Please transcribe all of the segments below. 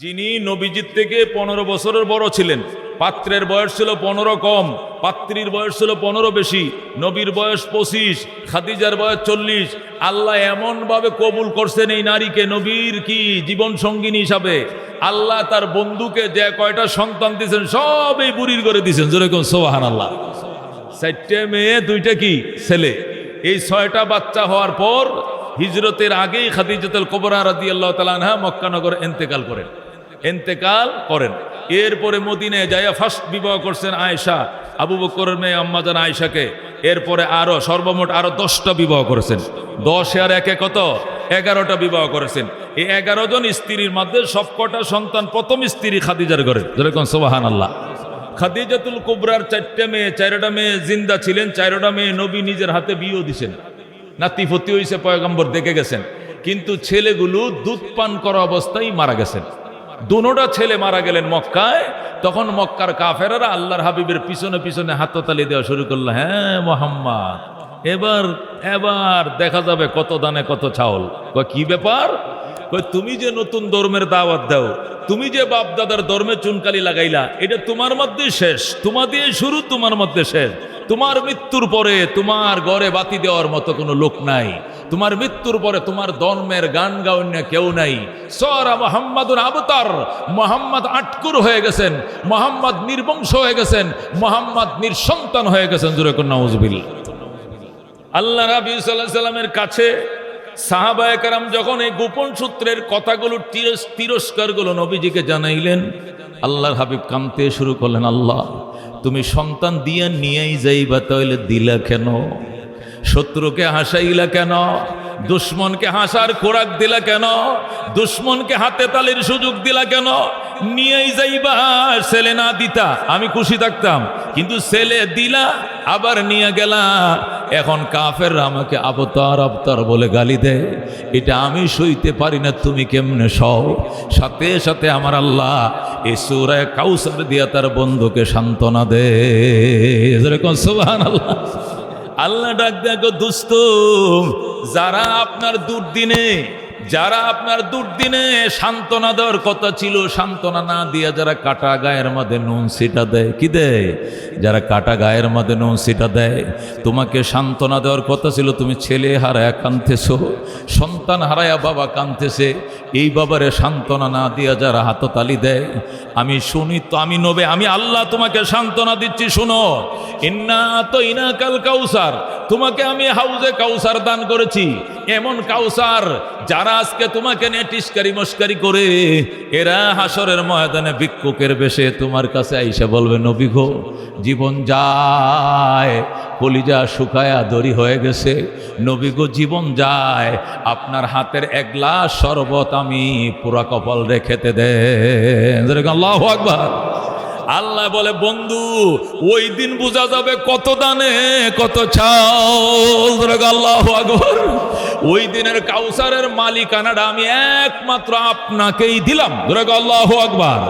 যিনি নবীজির থেকে 15 বছরের বড় ছিলেন, পাত্রের বয়স ছিল 15 কম, পাত্রীর বয়স ছিল 15 বেশি, নবীর বয়স 25, খাদিজার বয়স 40। আল্লাহ এমনভাবে কবুল করছেন এই নারীকে নবীর কি জীবন সঙ্গিনী হিসাবে। আল্লাহ তার বন্ধুকে যে কয়টা সন্তান দিয়েছেন সব এই বুড়ির করে দিয়েছেন, যেরকম সুবহানাল্লাহ। 4টে মেয়ে 2টা কি ছেলে। এই 6টা বাচ্চা হওয়ার পর হিজরতের আগেই খাদিজাতুল কুবরা রাদিয়াল্লাহু তাআলা আনহা মক্কা নগরে ইন্তেকাল করেন। এরপরে মদিনায় যাইয়া ফার্স্ট বিবাহ করছেন আয়েশা, আবু বকরের মেয়ে আম্মাজান আয়েশাকে। এরপরে সর্বমোট আরো 10টা বিবাহ করেছেন। 10 আর 1 কত? 11টা বিবাহ করেছেন। এই 11 জন স্ত্রীর মধ্যে সবকটা সন্তান প্রথম স্ত্রী খাদিজার ঘরে, যেরকম সুবহানাল্লাহ। খাদিজাতুল কুবরার 4টা মেয়ে জিন্দা ছিলেন, 4টা মেয়ে নবী নিজের হাতে বিয়েও দিছেন, নাতিফতি হইছে, পয়গম্বর দেখে গেছেন। কিন্তু ছেলেগুলো দুধ পান করা অবস্থায় মারা গেছেন। দুনোটা ছেলে মারা গেলেন মক্কায়। তখন মক্কার কাফেরারা আল্লাহর হাবিবের পিছনে পিছনে হাততালি দেওয়া শুরু করলো, হ্যাঁ মোহাম্মদ, এবার দেখা যাবে কত দানে কত চাউল। কি ব্যাপার? তুমি যে নতুন ধর্মের দাওয়াত দাও, তুমি যে বাপ দাদার ধর্মে চুনকালি লাগাইলা, এটা তোমার মধ্যে শেষ, তোমার দিয়ে শুরু, তোমার মধ্যে শেষ। তোমার মৃত্যুর পরে তোমার ঘরে বাতি দেওয়ার মতো কোনো লোক নাই। তোমার মৃত্যুর পরে তোমার ধর্মের গান গাওয়ান্য কেউ নাই। সরা মুহাম্মাদুন আবতার, মুহাম্মদ আটকুর হয়ে গেছেন, মুহাম্মদ নির্বংশ হয়ে গেছেন, মুহাম্মদ নিঃসন্তান হয়ে গেছেন। জোরে কোন নাউজুবিল্লাহ। আল্লাহ নবী সাল্লাল্লাহু আলাইহি সাল্লামের কাছে সাহাবায়ে কেরাম যখন এই গোপন সূত্রের কথাগুলো তিরস্কারগুলো নবীজিকে জানাইলেন, আল্লাহর হাবিব কাঁদতে শুরু করলেন, আল্লাহ তুমি সন্তান দিয়ে নিয়েই যাইবা, তাহলে দিলা কেন? শত্রুকে হাসাইলা কেন? দুশ্মনকে হাসার খোরাক দিলা কেন? দুশ্মনকে হাতে তালির সুযোগ দিলা কেন? নিয়েই যাইবা, ছেলে না দিতা আমি খুশি থাকতাম, কিন্তু ছেলে দিলা আবার নিয়ে গেলা। এখন কাফেররা আমাকে আবতার বলে গালি দেয়, এটা আমি সইতে পারি না, তুমি কেমনে সও? সাথে সাথে আমার আল্লাহ এই সূরা কাউসার দিয়া তার বন্ধুকে সান্ত্বনা দেয়। যেরকম সুবহানাল্লাহ। আল্লাহ ডাক দেখো, দোস্ত, যারা আপনার দুর্দিনে সান্ত্বনা দেওয়ার কথা ছিল, সান্ত্বনা না দিয়া যারা কাটা গায়ের মধ্যে নুন ছিটা দেয়, কি দেয়? যারা কাটা গায়ের মধ্যে নুন ছিটা দেয়, তোমাকে সান্ত্বনা দেওয়ার কথা ছিল, তুমি ছেলে হারায়া কাঁদতেছো, সন্তান হারায়া বাবা কাঁদতেছে, এই বাবারে সান্ত্বনা না দিয়া যারা হাততালি দেয়, আমি শুনি তো, আমি আল্লাহ তোমাকে সান্ত্বনা দিচ্ছি, শুনো। ইন্না আতাইনাকাল কাউসার, তোমাকে আমি হাউজে কাউসার দান করেছি। এমন কাউসার যারা আজকে তোমাকে নিয়ে টিস্কারি মস্কারি করে, এরা হাসরের ময়দানে ভিক্ষুকের বেশে তোমার কাছে আইসা বলবে, নবী গো, জীবন যায়, কলিজা শুকায়া দড়ি হয়ে গেছে, নবী গো জীবন যায়, আপনার হাতের 1 গ্লাস শরবত আমি পুরা কপাল রেখেতে দেন। আল্লাহু আকবার। আল্লাহ বলে, বন্ধু ওই দিন বোঝা যাবে কত দানে কত চাউল। আল্লাহু আকবার। ওই দিনের কাউসারের মালিকানাটা আমি একমাত্র আপনাকেই দিলাম। আল্লাহু আকবার।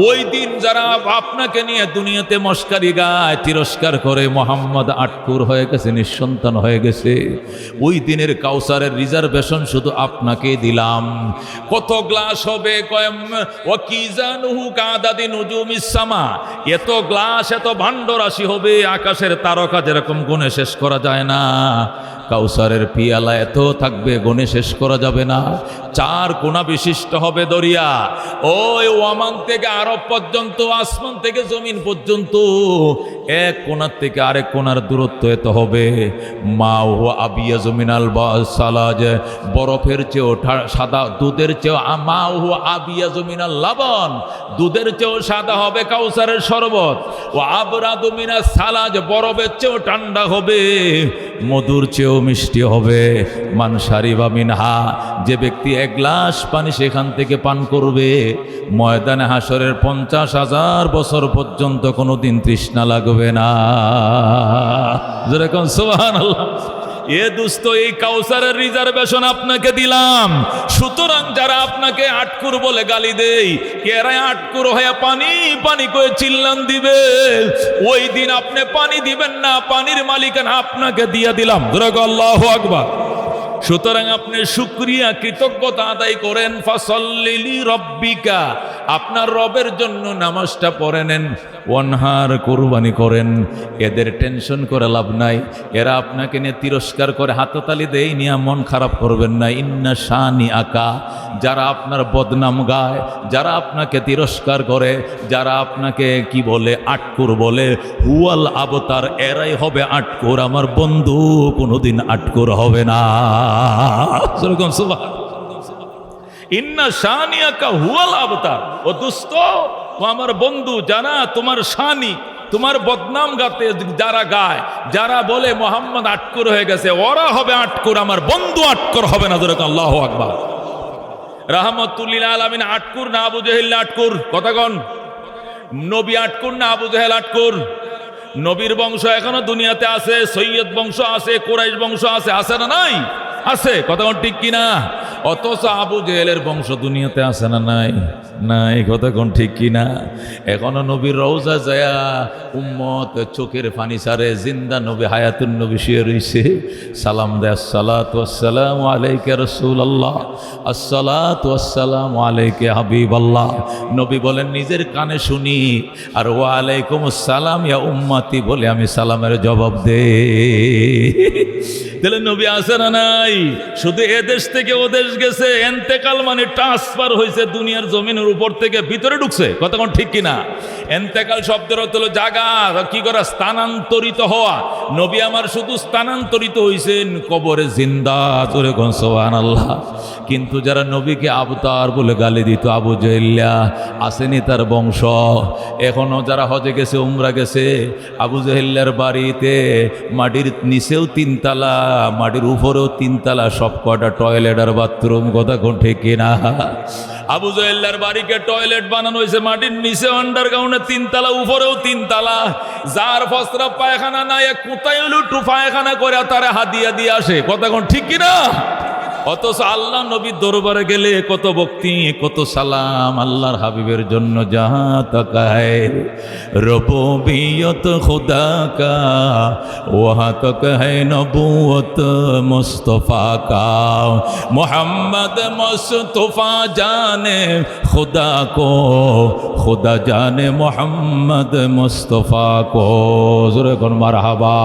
ওই দিন যারা আপনাকে নিয়ে দুনিয়াতে মস্কারি গায়, তিরস্কার করে, মোহাম্মদ আটকুর হয়ে গেছে, নিঃসন্তান হয়ে গেছে, ওই দিনের কাউসারের রিজার্ভেশন শুধু আপনাকে দিলাম। কত গ্লাস হবে? ওয়াকিজানুহু কাদাদি নুজুমিস সামা, এত গ্লাস, এত ভাণ্ড রাশি হবে, আকাশের তারকা যেরকম গুণে শেষ করা যায় না। কাউসারের পিয়ালা এত থাকবে, গুণে শেষ করা যাবে না। 4 কোণা বিশিষ্ট হবে দরিয়া। ওই ওমান থেকে আরব পর্যন্ত, আসমান থেকে জমিন পর্যন্ত, এক কোণার থেকে আরেক কোণার দূরত্ব এত হবে। মা ও আবিয়া জমিনাল সালাজ, বরফের চেয়েও সাদা, দুধের চেয়েও, মা ও আবিয়া জমিনাল লাবন, দুধের চেয়েও সাদা হবে কাউসারের শরবত। ও আবরাদু মিনাস সালাজ, বরফের চেয়েও ঠান্ডা হবে, মধুর চেয়েও মিষ্টি হবে। মানসারি বা মিনহা, যে ব্যক্তি 1 গ্লাস পানি সেখান থেকে পান করবে, ময়দানে হাসরের 50,000 বছর পর্যন্ত কোনোদিন তৃষ্ণা লাগবে না। যেরকম সুবহানাল্লাহ। এ দোস্ত, এই কাউসারের রিজার্ভেশন আপনাকে দিলাম। সুতরাং যারা আপনাকে আটকুর বলে গালি দেই, এরা আটকুর হয়ে পানি পানি করে চিল্লান দিবে, ওই দিন আপনি পানি দিবেন না, পানির মালিকানা আপনাকে দিয়ে দিলাম। আল্লাহু আকবার। সুতরাং আপনি শুকরিয়া কৃতজ্ঞতা আদায় করেন। ফাসাল্লি রব্বিকা, আপনার রবের জন্য নামাজটা পড়ে নেন। ওয়ানহার, কুরবানি করেন। এদের টেনশন করে লাভ নাই, এরা আপনাকে নিয়ে তিরস্কার করে হাততালি দেয়, নিয়ে মন খারাপ করবেন না। ইন্না শানি আকা, যারা আপনার বদনাম গায়, যারা আপনাকে তিরস্কার করে, যারা আপনাকে কি বলে আটকুর বলে, হুয়াল আবতার, এরাই হবে আটকুর। আমার বন্ধু কোনোদিন আটকুর হবে না। ইন্না শানিয়াকা হুয়াল আবতার, ও দোস্ত, ও আমার বন্ধু, জানা তোমার শানি, তোমার বদনাম গাতে যারা গায়, যারা বলে মোহাম্মদ আটকুর হয়ে গেছে, ওরা হবে আটকুর, আমার বন্ধু আটকুর হবে না। যেরকম আল্লাহু আকবার। রাহমাতুল্লিল আলামিন আটকুর না আবু জেহেল আটকুর? কথা কন। নবী আটকুর না আবু জেহেল আটকুর? নবীর বংশ এখনো দুনিয়াতে আছে, সৈয়দ বংশ আছে, কুরাইশ বংশ আছে, আছে না নাই? আছে। কথা কোন ঠিক কিনা? অথচ আবু জেহেলের বংশ দুনিয়াতে আছে না নাই? নাই। কথা কোন ঠিক কিনা? এখনো নবীর রওজা যায়া উম্মত চোখের পানি সারে, জিন্দা নবী, হায়াতুন নবী শুয়ে রইছে, সালাম দেয়, আসসালাতু ওয়াসসালামু আলাইকা রাসূলুল্লাহ, আসসালাতু ওয়াসসালামু আলাইকা হাবিবাল্লাহ। নবী বলেন নিজের কানে শুনি, আর ওয়া আলাইকুমুস সালাম ইয়া উম্মতি বলে আমি সালামের জবাব দেই। তাহলে নবী আছে না নাই? শুধু এদেশ থেকে ও দেশ গেছে, এন্তেকাল মানে ট্রান্সফার হয়েছে, দুনিয়ার জমিনের উপর থেকে ভিতরে ঢুকছে। কথা কোন ঠিক কিনা? এন্তেকাল শব্দের অর্থ হলো জাগা, কি করা, স্থানান্তরিত হওয়া। নবী আমার শুধু স্থানান্তরিত হয়েছেন, কবরে জিন্দা। তোরে কোন সুবহানাল্লাহ। কিন্তু যারা নবীকে আবতার বলে গালি দিত, আবু জেহেল্লা, আসেনি তার বংশ। এখনো যারা হজে গেছে, উমরা গেছে, আবু জেহেল্লার বাড়িতে মাটির নিচেও তিনতলা, মাটির উপরেও তিনতলা, সব কটা টয়লেট আর বাথরুম। কথা কোন ঠিক কিনা? আবু জেহেল্লার বাড়িকে টয়লেট বানানো হয়েছে মাটির নিচে, আন্ডারগ্রাউন্ডে তিনতলা, উপরেও তিনতলা। যার ফসরা পায়খানা নাই, কোথায় লুটু পায়খানা করে তারা হাদিয়া দিয়ে আসে। কথা কোন ঠিক কিনা? অথচ আল্লাহ নবীর দরবারে গেলে কত ভক্তি, কত সালাম আল্লাহর হাবিবের জন্য। যাহা তাকায় রবুবিয়ত খুদা কা, ওহা তক হ্যায় নবুয়ত মুস্তফা কা। মোহাম্মদ মুস্তফা জানে খুদা কো, খুদা জানে মোহাম্মদ মুস্তফা কো। জোরে কোন মারহাবা।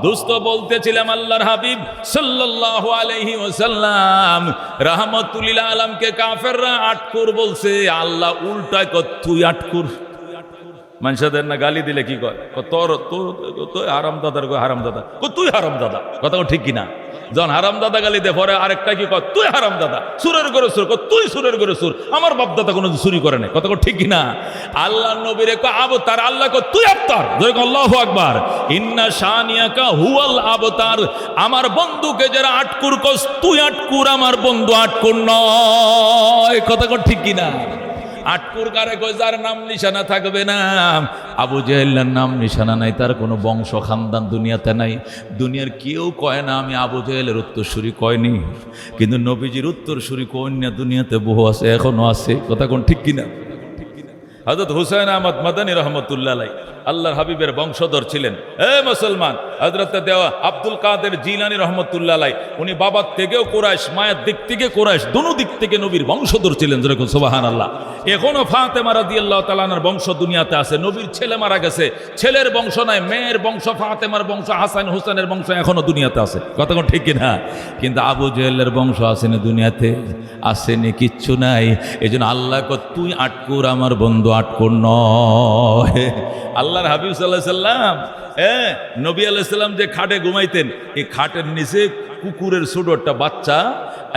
দোস্ত বলতেছিলাম, আল্লাহর হাবিব সাল্লাল্লাহু আলাইহি ওয়াসাল্লাম রাহমাতুল্লিল আলামকে কাফেররা আটকুর বলছে, আল্লাহ উল্টায় কয় তুই আটকুর। মানুষদের না গালি দিলে কি কয়, তোর তুই হারাম দাদার, কয় হারাম দাদা, তুই হারাম দাদা। কথা ঠিক কিনা? যখন হারাম দাদা গালি দে, পরে আরেকটা কি কয়, তুই হারাম দাদা, সুরের করে সুর, তুই সুরের করে সুর, আমার বাপ দাদা কোনো চুরি করে নাই। কথা ঠিক কিনা? আল্লাহ নবীর আবতার, আল্লাহ কয় তুই আবতার। আল্লাহু আকবার। ইন্না শানিয়াকা হুয়াল আবতার, আমার বন্ধুকে যারা আটকুর কস, তুই আটকুর, আমার বন্ধু আটকুর নয়। কথা ঠিক কিনা? আটকুর কারে কয়? যার নাম নিশানা থাকবে না। আবু জেহেলের নাম নিশানা নাই, তার কোনো বংশ খানদান দুনিয়াতে নাই। দুনিয়ার কেউ কয় না আমি আবু জেহেলের উত্তরসূরি, কয়নি। কিন্তু নবীজির উত্তরসূরি কন্যা দুনিয়াতে বহু আছে, এখনো আছে। কথা কোন ঠিক কিনা? হযরত হুসাইন আহমদ মাদানী রহমতুল্লাহ আলাইহি আল্লাহর হাবিবের বংশধর ছিলেন। মুসলমান, হযরত দেওয়া আব্দুল কাদের জিলানী রহমতুল্লাহ আলাইহি, উনি বাবার থেকেও কুরাইশ, মায়ের দিক থেকে কুরাইশ, দোনো দিক থেকে নবীর বংশধর ছিলেন। যেরকম সুবহানাল্লাহ। এখনো ফাতেমা রাদিয়াল্লাহু তাআলা আনহার বংশ দুনিয়াতে আছে। নবীর ছেলে মারা গেছে, ছেলের বংশ নাই, মেয়ের বংশ, ফাতেমার বংশ, হাসান হুসেনের বংশ এখনো দুনিয়াতে আছে। কথা কোন ঠিক কিনা? কিন্তু আবু জেহেলের বংশ আসেনি দুনিয়াতে, আসেনি, কিচ্ছু নাই। এই জন্য আল্লাহ কয় তুই আটকুর, আমার বন্ধু আটকুর নয়। আল্লাহর হাবিব সাল্লাল্লাহু আলাইহি সাল্লাম, নবী আলাইহিস সালাম যে খাটে ঘুমাইতেন, এই খাটের নিচে কুকুরের ছোট একটা বাচ্চা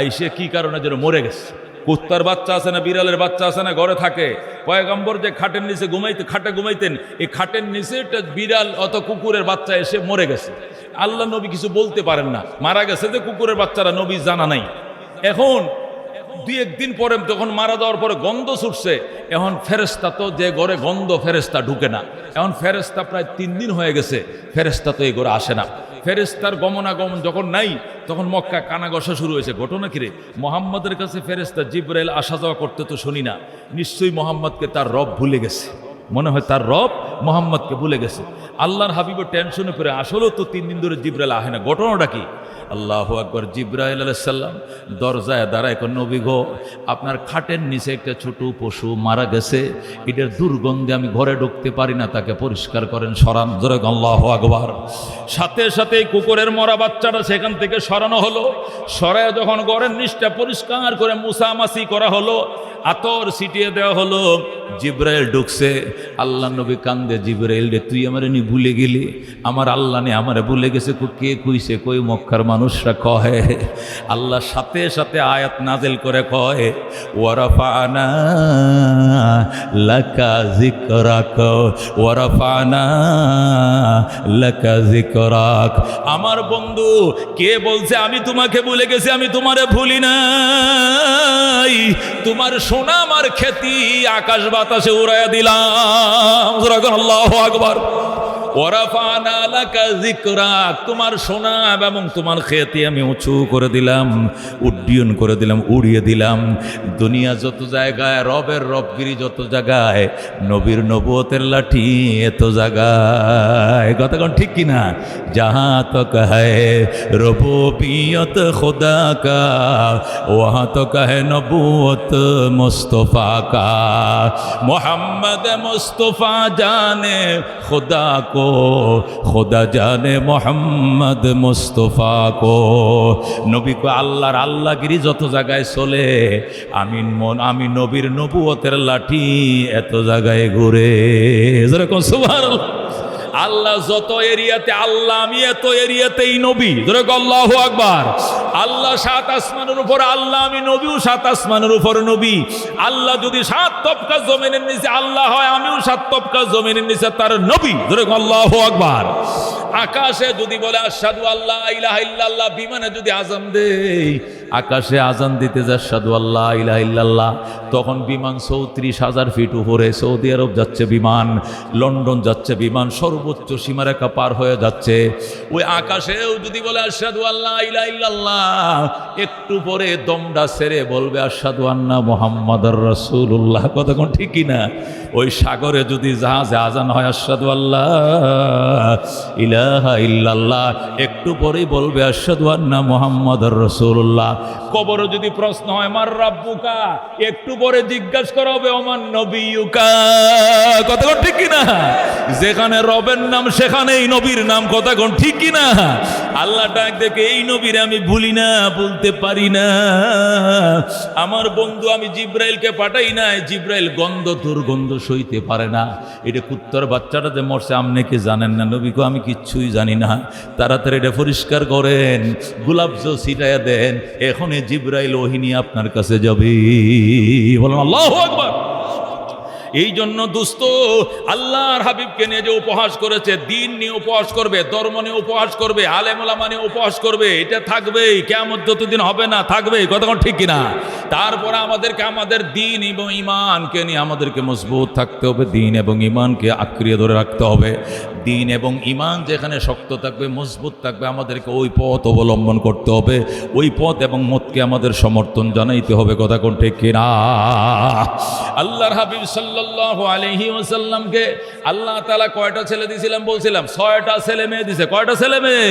আইসে কি কারণে যেন মরে গেছে। কুত্তার বাচ্চা আছে না, বিড়ালের বাচ্চা আছে না, ঘরে থাকে। পয়গম্বর যে খাটের নিচে খাটে ঘুমাইতেন, এই খাটের নিচে একটা বিড়াল অত কুকুরের বাচ্চা এসে মরে গেছে। আল্লাহ নবী কিছু বলতে পারেন না, মারা গেছে যে কুকুরের বাচ্চারা, নবী জানা নাই। এখন দুই একদিন পরে যখন মারা যাওয়ার পরে গন্ধ ছুটছে, এখন ফেরেশতা তো যে ঘরে গন্ধ, ফেরেশতা ঢুকে না। এখন ফেরেশতা প্রায় 3 দিন হয়ে গেছে, ফেরেশতা তো এই ঘরে আসে না। ফেরেশতার গমনাগমন যখন নাই, তখন মক্কা কানাঘষা শুরু হয়েছে। ঘটনা কিরে, মোহাম্মদের কাছে ফেরেশতা জিবরাইল আসা যাওয়া করতে তো শুনি না, নিশ্চয়ই মোহাম্মদকে তার রব ভুলে গেছে। মনে হয় তার রব মোহাম্মদকে ভুলে গেছে। আল্লাহর হাবিবের টেনশনে পড়ে, আসলেও তো 3 দিন ধরে জিবরাইল আহে না, ঘটনাটা কি? আল্লাহু আকবার। জিব্রাইল আলাইহিস সালাম দরজায় দাঁড়ায়, কোন নবী গো, আপনার খাটের নিচে একটা ছোট পশু মারা গেছে, এটার দুর্গন্ধে আমি ঘরে ঢুকতে পারি না, তাকে পরিষ্কার করেন, সরান। জোরে আল্লাহু আকবার। সাথে সাথে কুকুরের মরা বাচ্চাটা সেখান থেকে সরানো হলো। সরায় যখন ঘরের নিচটা পরিষ্কার করে মুছামাছি করা হলো, আতর ছিটিয়ে দেওয়া হলো, জিব্রাইল ঢুকছে। আল্লাহ নবী কান্দে, জিব্রাইল রে তুই আমারে নি ভুলে গেলি? আমার আল্লাহ নে আমারে ভুলে গেছে? কে কইছে? কই মক্কার মানুষরা কয়। আল্লাহ সাথে সাথে আয়াত নাজিল করে কয়, ওয়ারাফানা লাকা যিকরাক ওয়ারাফানা লাকা যিকরাক। আমার বন্ধু, কে বলছে আমি তোমাকে ভুলে গেছি? আমি তোমারে ভুলি নাই। তোমার সুনাম আর খ্যাতি আকাশ বাতাসে উড়াইয়া দিলাম। আল্লাহু আকবার। ওয়ারাফানা লাকা যিকরাক, তোমার সুনাম এবং তোমার খ্যাতি আমি উঁচু করে দিলাম, উড্ডয়ন করে দিলাম, উড়িয়ে দিলাম। দুনিয়া যত জায়গায় রবের রবগিরি, যত জায়গায় নবীর নবুয়তের লাঠি এত জায়গায়। কথা কোন ঠিক কিনা? যাহা তক হ্যায় রবুবিয়ত খুদা কা, ওহা তক হ্যায় নবুয়ত মুস্তফা কা। মোহাম্মদ মুস্তফা জানে খুদা को, खुदा जाने मोहम्मद मुस्तफ़ा को। নবী কো আল্লাহর আল্লাহগিরি যত জায়গায় চলে, আমি নবীর নবুয়তের লাঠি এত জায়গায় ঘুরে। যেরকম সুবহানাল্লাহ। আল্লাহ যত এরিয়াতে আল্লাহ, আমি এত এরিয়াতেই নবী। যেরকম আল্লাহু আকবার। আল্লাহ 7 আসমানের উপর আল্লাহ, আমি নবীও 7 আসমানের উপর নবী। আল্লাহ যদি 7 তবকা জমিনের নিচে আল্লাহ হয়, আমিও 7 তবকা জমিনের নিচে তার নবী। যেরকম আল্লাহু আকবার। আকাশে যদি বলে আশহাদু আল্লা ইলাহা ইল্লাল্লাহ, বিমানে যদি আযান দেই, আকাশে আজান দিতে যায় আশহাদু আল্লা ইলাহা ইল্লাল্লাহ, তখন বিমান ৩৪,০০০ ফিট উপরে সৌদি আরব যাচ্ছে বিমান, লন্ডন যাচ্ছে বিমান, সর্বোচ্চ সীমারেখা পার হয়ে যাচ্ছে। ওই আকাশেও যদি বলে আশহাদু আল্লা ইলাহা ইল্লাল্লাহ, একটু পরে দমটা ছেড়ে বলবে আশহাদু আন্না মুহাম্মাদুর রাসূলুল্লাহ। কথা কোন ঠিক কিনা? ওই সাগরে যদি জাহাজে আজান হয় আশহাদু আল্লা ইলাহা ইল্লাল্লাহ, একটু পরেই বলবে আশহাদু আন্না মুহাম্মাদুর রাসূলুল্লাহ। কবরে যদি প্রশ্ন হয় মার রাব্বুকা, একটু পরে জিজ্ঞাসা করা হবে ওমান নবিয়ুকা। কথা কোন ঠিক কিনা? যেখানে রবের নাম সেখানেই নবীর নাম। কথা কোন ঠিক কিনা? আল্লাহ ডাক দেখে, এই নবীর আমি ভুলি না, বলতে পারি না। আমার বন্ধু, আমি জিব্রাইলকে পাঠাই নাই, জিব্রাইল গন্ধ দুর্গন্ধ সইতে পারে না। এটা কুত্তার বাচ্চাটা যে মরছে আপনি কি জানেন না? নবী কো আমি কিচ্ছুই জানি না, তাড়াতাড়ি এটা পরিষ্কার করেন, গোলাপ জল ছিটাইয়া দেন, এখনই জিব্রাইল ওহী নিয়ে আপনার কাছে যাবে। বলেন আল্লাহু আকবার। এই জন্য দোস্ত, আল্লাহর হাবিবকে নিয়ে যে উপহাস করেছে, দিন নিয়ে উপহাস করবে, ধর্ম নিয়ে উপহাস করবে, আলেম ওলামা নিয়ে উপহাস করবে, এটা থাকবেই, কিয়ামত যতদিন হবে না থাকবেই। কথা ঠিক কিনা? তারপরে আমাদেরকে আমাদের দিন এবং ইমানকে নিয়ে আমাদেরকে মজবুত থাকতে হবে, দিন এবং ইমানকে আঁকড়িয়ে ধরে রাখতে হবে। দিন এবং ইমান যেখানে শক্ত থাকবে, মজবুত থাকবে, আমাদেরকে ওই পথ অবলম্বন করতে হবে, ওই পথ এবং মতকে আমাদের সমর্থন জানাইতে হবে। কথা কোন ঠিক কিনা? আল্লাহর হাবিব সাল্লাল্লাহু আলাইহি ওয়াসাল্লামকে আল্লাহ তাআলা কয়টা ছেলে দিয়েছিলাম বলছিলাম? 6টা ছেলে মেয়ে দিয়েছে। কয়টা ছেলে মেয়ে?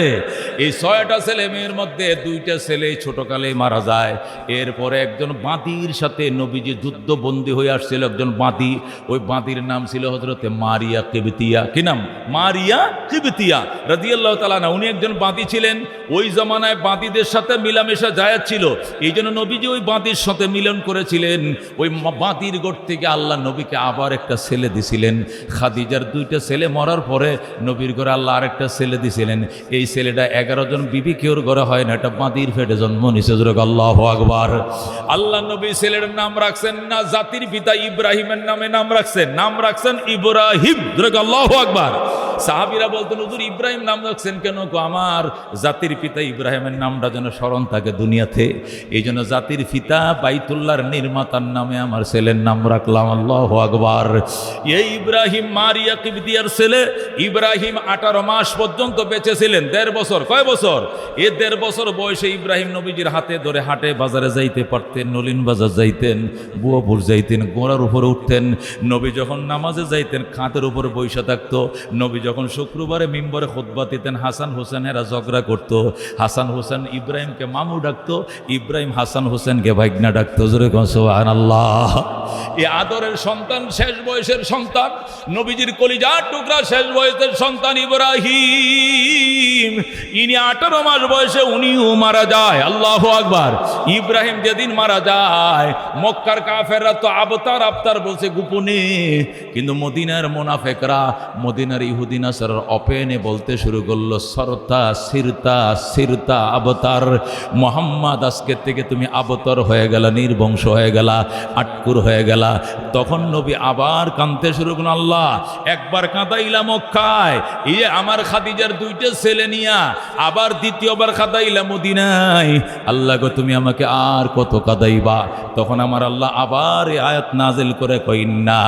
এই 6টা ছেলে মেয়ের মধ্যে 2টা ছেলে ছোটকালে মারা যায়। এরপরে একজন বাঁদির সাথে নবীজি যুদ্ধবন্দী হয়ে আসছিল, একজন বাঁদি। ওই বাঁদির নাম ছিল হযরতে মারিয়া কিবতিয়া। কি নাম? মারিয়া কিবতিয়া রাদিয়াল্লাহু তাআলা আনহা। উনি একজন বাঁদি ছিলেন। ওই জমানায় বাঁদিদের সাথে মিলামেশা জায়েজ ছিল, এই জন্য নবীজি ওই বাঁদির সাথে মিলন করেছিলেন। ওই বাঁদির গোট থেকে আল্লাহ নবীকে আবার একটা ছেলে দিছিলেন। খাদিজার 2টা ছেলে মরার পরে নবীর ঘরে আল্লাহ আরেকটা ছেলে দিছিলেন। এই ছেলেটা 11 জন বিবি কেউর ঘরে হয় না, এটা বাঁদির ফেটে জন্ম নিছে। আল্লাহু আকবার। আল্লাহ নবী ছেলের নাম রাখছেন না জাতির পিতা ইব্রাহিমের নামে নাম রাখছেন ইব্রাহিম। আল্লাহু আকবার। সাহাবীরা বলতেন, হুজুর ইব্রাহিম নাম রাখছেন কেন? আমার জাতির পিতা ইব্রাহিমের নামটা যেন স্মরণ থাকে দুনিয়াতে, এই জন্য জাতির পিতা বাইতুল্লাহর নির্মাতার নামে আমার ছেলের নাম রাখলাম। আল্লাহু আকবার। এই ইব্রাহিম মারিয়া কিবতিয়ার ছেলে। ইব্রাহিম 18 মাস পর্যন্ত বেঁচে ছিলেন। 1.5 বছর। কয় বছর? এই 1.5 বছর বয়সে ইব্রাহিম নবীজির হাতে ধরে হাটে বাজারে যাইতে পারতেন, নলিন বাজার যাইতেন, বুয়াপুর যাইতেন, গোড়ার উপরে উঠতেন। নবী যখন নামাজে যাইতেন খাতের উপরে বৈশা থাকতো। নবী যখন শুক্রবারে মিম্বরে খুতবা দিতেন, হাসান হোসেনেরা ঝগড়া করত। হাসান হোসেন ইব্রাহিমকে মামু ডাকতো, ইব্রাহিম হাসান হোসেনকে ভাগনা ডাকতো। জোরে কোন সুবহানাল্লাহ। এই আদরের সন্তান, শেষ বয়সের সন্তান, নবীজির কলিজার টুকরা শেষ বয়সের সন্তান ইব্রাহিম, ইনি 18 মাস বয়সে উনিও মারা যায়। আল্লাহু আকবার। ইব্রাহিম যেদিন মারা যায়, মক্কার কাফেররা তো আবতার আবতার বলছে গোপনে, কিন্তু মদিনার মুনাফিকরা, মদিনার ইহুদি নাসারার ওপেনে বলতে শুরু করলো, সরতা সিরতা সিরতা আবতার। মোহাম্মদ আজকের থেকে তুমি আবতার হয়ে গেলা, নির্বংশ হয়ে গেলা, আটকুর হয়ে গেলা। তখন নবী আবার কাঁদতে শুরু করলেন, আল্লাহ একবার কাঁদাইলা মক্কায়, এই আমার খাদিজার 2টা ছেলে নিয়া, আবার দ্বিতীয়বার কাঁদাইলা মদিনায়, আল্লাহ গো তুমি আমাকে আর কত কাঁদাইবা? তখন আমার আল্লাহ আবার এই আয়াত নাজিল করে কইন্না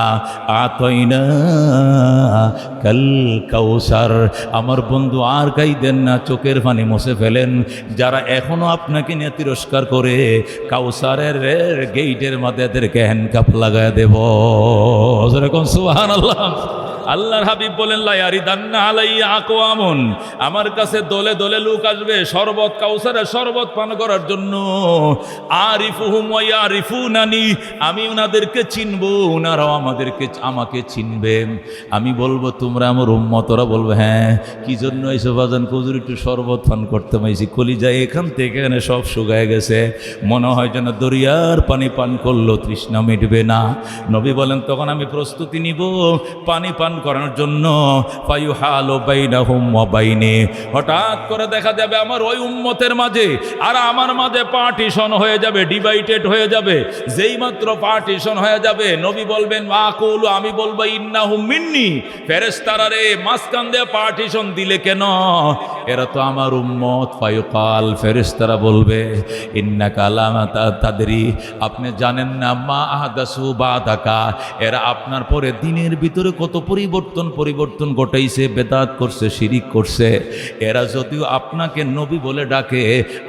আতাইনা কাল কাউসার। আমার বন্ধু আর কাইদেন না, চোখের পানি মুছে ফেলেন। যারা এখনো আপনাকে নিয়ে তিরস্কার করে, কাউসারের গেইটের মধ্যে এদেরকে হ্যান্ডকাপ লাগায় দেব। যেরকম সুবহানাল্লাহ। আল্লাহর হাবিব বলেন, লা ইয়ারিদান্না আলাইয়া আকওয়ামুন, আমার কাছে দলে দলে লোক আসবে শরবত, কাউসারের শরবত পান করার জন্য। আরিফুহুম ওয়া ইয়ারিফুনানি, আমি ওনাদেরকে চিনব, ওনারাও আমাকে চিনবে। আমি বলবো তোমরা আমার উম্মত, ওরা বলবে হ্যাঁ। কি জন্য এসব বাজান? হুজুর একটু শরবত পান করতে পাইছি, কলিজা এখান থেকে এখানে সব শুকায় গেছে, মনে হয় যেন দরিয়ার পানি পান করলো তৃষ্ণা মিটবে না। নবী বলেন, তখন আমি প্রস্তুতি নিব পানি পান করার জন্য। ফায়ুহালু বাইনাহুম ওয়া বাইনি, হঠাৎ করে দেখা যাবে আমার ওই উম্মতের মাঝে আর আমার মাঝে পার্টিশন হয়ে যাবে, ডিভাইডেড হয়ে যাবে। যেই মাত্র পার্টিশন হয়ে যাবে, নবী বলবেন ওয়াকুলু, আমি বলবো ইন্নাহুম মিন্নি, ফেরেশতারা রে মাঝখান দিয়ে পার্টিশন দিলে কেন? এরা তো আমার উম্মত। ফায়ুকাল, ফেরেশতারা বলবে ইন্নাকা লা তাদরি, আপনি জানেন না, মা আহদাসু বাদাকা, এরা আপনার পরে দিনের ভিতরে কত পরিবর্তন ঘটাইছে, বেদাত করছে, শিরিক করছে। এরা যদিও আপনাকে নবী বলে ডাকে,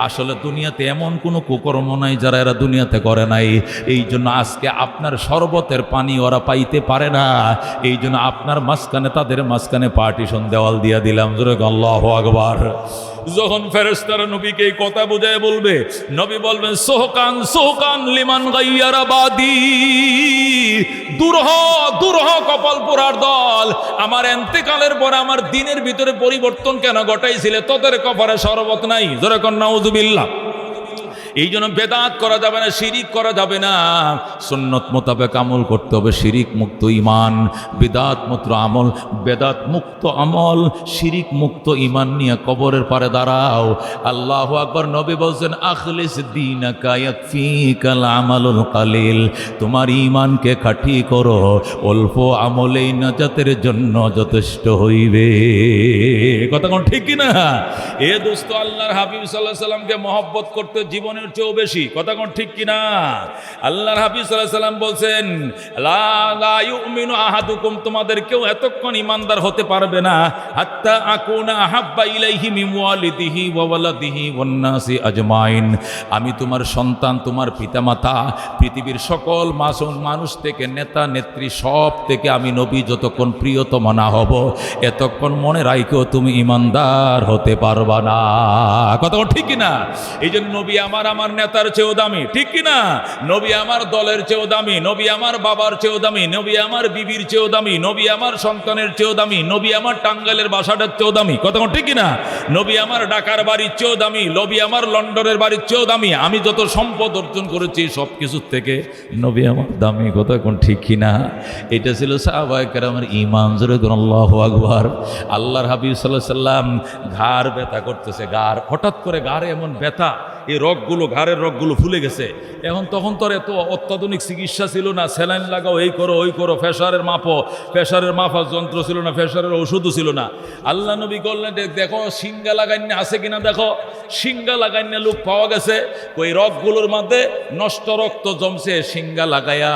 আসলে দুনিয়াতে এমন কোনো কুকর্ম নাই যারা এরা দুনিয়াতে করে নাই। এই জন্য আজকে আপনার শরবতের পানি ওরা পাইতে পারে না, এই জন্য আপনার মাঝখানে, তাদের মাঝখানে পার্টিশন দেওয়াল দিয়া দিলাম। জোরে আল্লাহু আকবার। যখন ফেরেশতারা নবীকে এই কথা বুঝায় বলবে, নবী বলবেন সোহকান সোহকান লিমান গাইয়ারা বাদি, দূর হ কপাল পোড়ার দল, আমার এন্তেকালের পরে আমার দিনের ভিতরে পরিবর্তন কেন ঘটাইছিলে? তোদের কপালে শরবত নাই। জোরে কর নাউযুবিল্লাহ। এই জন্য বেদাত করা যাবে না, শিরিক করা যাবে না, সুন্নত মোতাবেক আমল করতে হবে। শিরিক মুক্ত ঈমান, বেদাত মুক্ত আমল, বেদাত মুক্ত আমল, শিরিক মুক্ত ঈমান নিয়ে কবরের পারে দাঁড়াও। আল্লাহু আকবার। নবী বলছেন আখলিস দীনাকা ইয়াকফিকাল আমালুল কালিল, তোমার ঈমানকে খাঁটি করো, অল্প আমলেই নাজাতের জন্য যথেষ্ট হইবে। কথা কোন ঠিক কি না? এ দোস্ত, আল্লাহর হাবিব সাল্লাল্লাহু আলাইহি সাল্লামকে মহব্বত করতে জীবনের চেয়েও বেশি। কথা কোন ঠিক কি না? আল্লাহর হাবিব সাল্লাল্লাহু আলাইহি সাল্লাম বলছেন লা ইউমিনু আহাদুকুম, তোমাদের কেউ এতক্ষণ ইমানদার হতে পারবে না হাত্তা আকুনা আহাব্বা ইলাইহি মিন ওয়ালিদিহি ওয়া ওয়ালাদিহি ওয়ান নাসি আজমাইন, আমি তোমার সন্তান, তোমার পিতামাতা, পৃথিবীর সকল মানুষ থেকে, নেতা নেত্রী সব থেকে আমি নবী যতক্ষণ প্রিয়তম না হব, এতক্ষণ মনে রাখো তুমি ইমানদার হতে পারবা না। কথা ঠিক কি না? এই জন্য নবী আমার নেতার চেয়েও দামি, ঠিক কি না? নবী আমার দলের চেয়েও দামি, নবী আমার বাবার চেয়েও দামি, নবী আমার বিবির চেয়েও দামি, নবী আমার সন্তানের চেয়েও দামি, নবী আমার টাঙ্গাইলের বাসাটার চেয়েও দামি। কথা ঠিক কি না? নবী আমার ঢাকার বাড়ির চেয়েও দামি, নবী আমার লন্ডনের বাড়ির চেয়েও দামি। আমি যত সম্পদ অর্জন করেছি সব কিছুর থেকে নবী আমার দামি। কথা কোন ঠিক কি না? এটা ছিল সাহাবায়ে কেরামের ঈমান। জোরে আল্লাহু আকবার। আল্লাহর হাবিব সাল্লাল্লাহু আলাইহি সাল্লাম ঘাড় ব্যথা করতেছে, ঘাড় হঠাৎ করে ঘাড়ে এমন ব্যথা, এই রগগুলো, ঘাড়ের রগগুলো ফুলে গেছে। তখন তো এত অত্যাধুনিক চিকিৎসা ছিল না, স্যালাইন লাগাও, এই করো ওই করো, প্রেশারের মাপার যন্ত্র ছিল না, প্রেশারের ওষুধও ছিল না। আল্লাহ নবী বললেন দেখো সিঙ্গা লাগাইনে আছে কিনা, দেখো সিঙ্গা লাগাইনে লোক পাওয়া গেছে, ওই রগগুলোর মধ্যে নষ্ট রক্ত জমছে, সিঙ্গা লাগাইয়া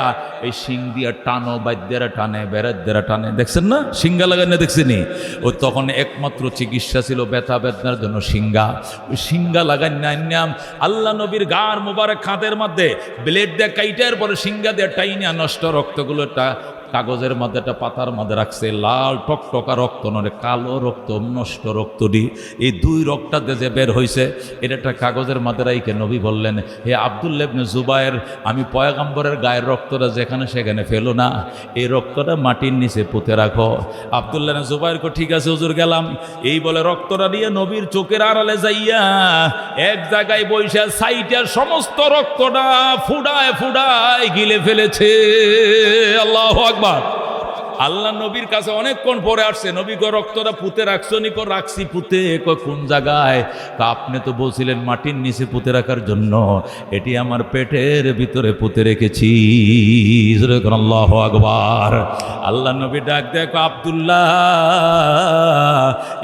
এই শিং দিয়া টানো, বাদ্যেরা টানে, বেড়াদ্যেরা টানে, দেখছেন না সিঙ্গা লাগাইনে, দেখছেনি? ও তখন একমাত্র চিকিৎসা ছিল ব্যথা বেদনার জন্য সিঙ্গা। ওই সিঙ্গা লাগাইনাম আল্লাহ নবীর গার মোবারক খাতের মধ্যে ব্লেড দিয়ে কাইটার পরে সিঙ্গা দিয়ে টাইনা নষ্ট রক্তগুলোটা কাগজের মধ্যে একটা পাতার মধ্যে রাখছে, লাল টকটকা রক্ত নয়, কালো রক্ত, নষ্ট রক্তটি, এই দুই রক্তটা যে বের হয়েছে এটা একটা কাগজের মধ্যে রাইকে নবী বললেন, হে আব্দুল্লাহ ইবনে জুবায়ের, আমি পয়গম্বরের গায়ের রক্তটা যেখানে সেখানে ফেলো না, এই রক্তটা মাটির নিচে পুঁতে রাখো। আব্দুল্লাহ ইবনে জুবায়ের কো ঠিক আছে হুজুর, গেলাম। এই বলে রক্তটা নিয়ে নবীর চোখের আড়ালে যাইয়া এক জায়গায় বইসা সাইটের সমস্ত রক্তটা ফুডায় ফুডায় গিলে ফেলেছে। আল্লাহু আকবার। আল্লাহ নবীর কাছে অনেকক্ষণ পরে আসছে, নবী গো রক্তটা পুঁতে রাখছো নি? কো রাখছি পুঁতে। কোন জায়গায়? আপনি তো বলছিলেন মাটির নিচে পুঁতে রাখার জন্য, এটি আমার পেটের ভিতরে পুঁতে রেখেছি। আল্লাহু আকবার। আল্লাহ নবী ডাক দেখো, আব্দুল্লাহ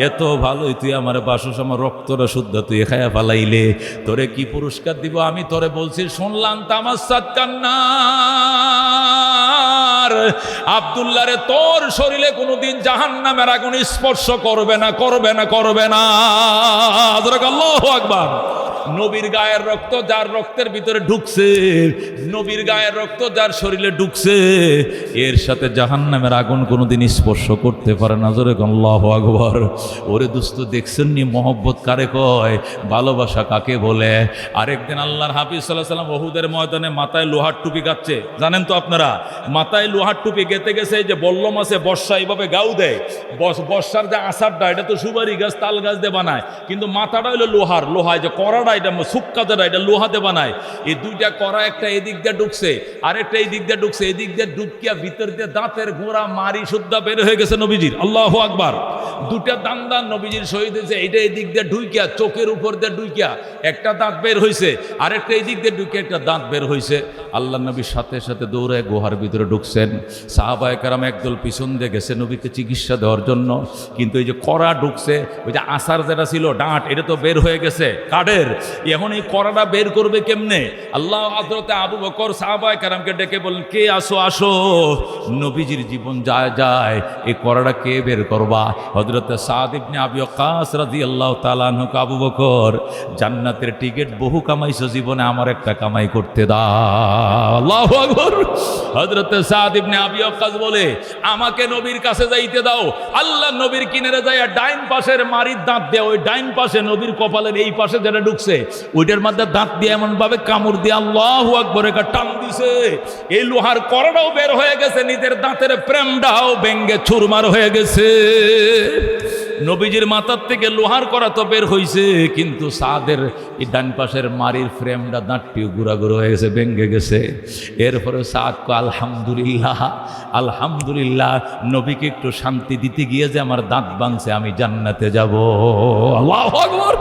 এত ভালোই তুই আমার বাসস, আমার রক্তটা শুদ্ধ তুই খায়া ফালাইলে, তোরে কি পুরস্কার দিব? আমি তোরে বলছি শুনলাম তামাসাত কান্নার, আব্দুল্লাহ রে তোর শরীরে কোনোদিন জাহান্নামের আগুন স্পর্শ করবে না, করবে না, করবে না। আল্লাহু আকবার। নবীর গায়ের রক্ত যার রক্তের ভিতরে ঢুকছে, নবীর গায়ের রক্ত যার শরীরে ঢুকছে, এর সাথে জাহান্নামের আগুন কোনোদিন স্পর্শ করতে পারে না। জোরে আল্লাহু আকবার। ওরে দোস্ত, দেখছেন নি মহব্বত কারে কয়, ভালোবাসা কাকে বলে? আরেকদিন আল্লাহর হাফিজ সাল্লাল্লাহু আলাইহি ওয়াসাল্লাম ওহুদের ময়দানে মাথায় লোহার টুপি গাচ্ছে, জানেন তো আপনারা? মাথায় লোহার টুপি গেতে গেছে, এই যে বল্লম আছে বর্ষা এইভাবে গাও দেয়, বর্ষার যে আষাঢ়টা এটা তো সুপারি গাছ তাল গাছ দিয়ে বানায়, কিন্তু মাথাটা হলো লোহার, লোহায় যে কড়াটা এটা সুক্কাটা এটা লোহাতে বানায়। এই দুইটা কড়া একটা এদিক দিয়ে ঢুকছে, আরেকটা এই দিক দিয়ে ঢুকছে, এদিক দিয়ে ঢুকিয়া ভিতর দিয়ে দাঁতের গোড়া মারি শুদ্ধা বের হয়ে গেছে নবীজির। আল্লাহু আকবার। দুটা দান নবীজির শহীদ হয়েছে, এইটা এই দিক দিয়ে ঢুকিয়া চোখের উপর দিয়ে ঢুকিয়া একটা দাঁত বের হয়েছে, আরেকটা এই দিক দিয়ে ঢুকিয়া একটা দাঁত বের হয়েছে। আল্লাহ নবীর সাথে সাথে দৌড়ায় গুহার ভিতরে ঢুকছেন। সাহাবায়ে কেরাম একদল পিছন দিয়ে গেছে নবীকে চিকিৎসা দেওয়ার জন্য, কিন্তু এই যে কড়া ঢুকছে, ওই যে আসার যেটা ছিল ডাঁট, এটা তো বের হয়ে গেছে কাঠের, এখন এই কড়াটা বের করবে কেমনে? আল্লাহ হযরতে আবু বকর সাহাবায়ে কেরামকে ডেকে বললেন, কে আসো আসো, নবীজির জীবন যায় যায়, এই কড়াটা কে বের করবা? হযরতে সাদ ইবনে আবি ওয়াক্কাস রাদিয়াল্লাহু তাআলা আনহু, আবু বকর জান্নাতের টিকিট বহু কামাইছো, জীবনে আমার একটা কামাই করতে দাও। আল্লাহু আকবার। হযরতে সাদ ইবনে আবি ওয়াক্কাস বলে, আমাকে নবীর কাছে যাইতে দাও। আল্লাহ নবীর কিনারে যাইয়া ডাইন পাশের মারির দাঁত দিয়ে, ওই ডাইন পাশে নবীর কপালের এই পাশে যেটা ঢুকছে ওইটার মধ্যে দাঁত দিয়ে এমন ভাবে কামড় দিয়ে আল্লাহু আকবার একটা টান দিছে, এই লোহার কড়াটাও বের হয়ে গেছে, নিজের দাঁতের প্রেমটাও ভেঙ্গে চুরমার হয়ে গেছে। নবীজির মাথার থেকে লোহার কড়া তো বের হয়েছে, কিন্তু সাদের এই ডান পাশের মারির ফ্রেমটা দাঁতটিও গুঁড়াগুঁড়ো হয়ে গেছে, ভেঙ্গে গেছে। এরপরে সাদ কো আলহামদুলিল্লাহ, আলহামদুলিল্লাহ, নবীকে একটু শান্তি দিতে গিয়ে যে আমার দাঁত ভাঙছে, আমি জান্নাতে যাব। আল্লাহু আকবার।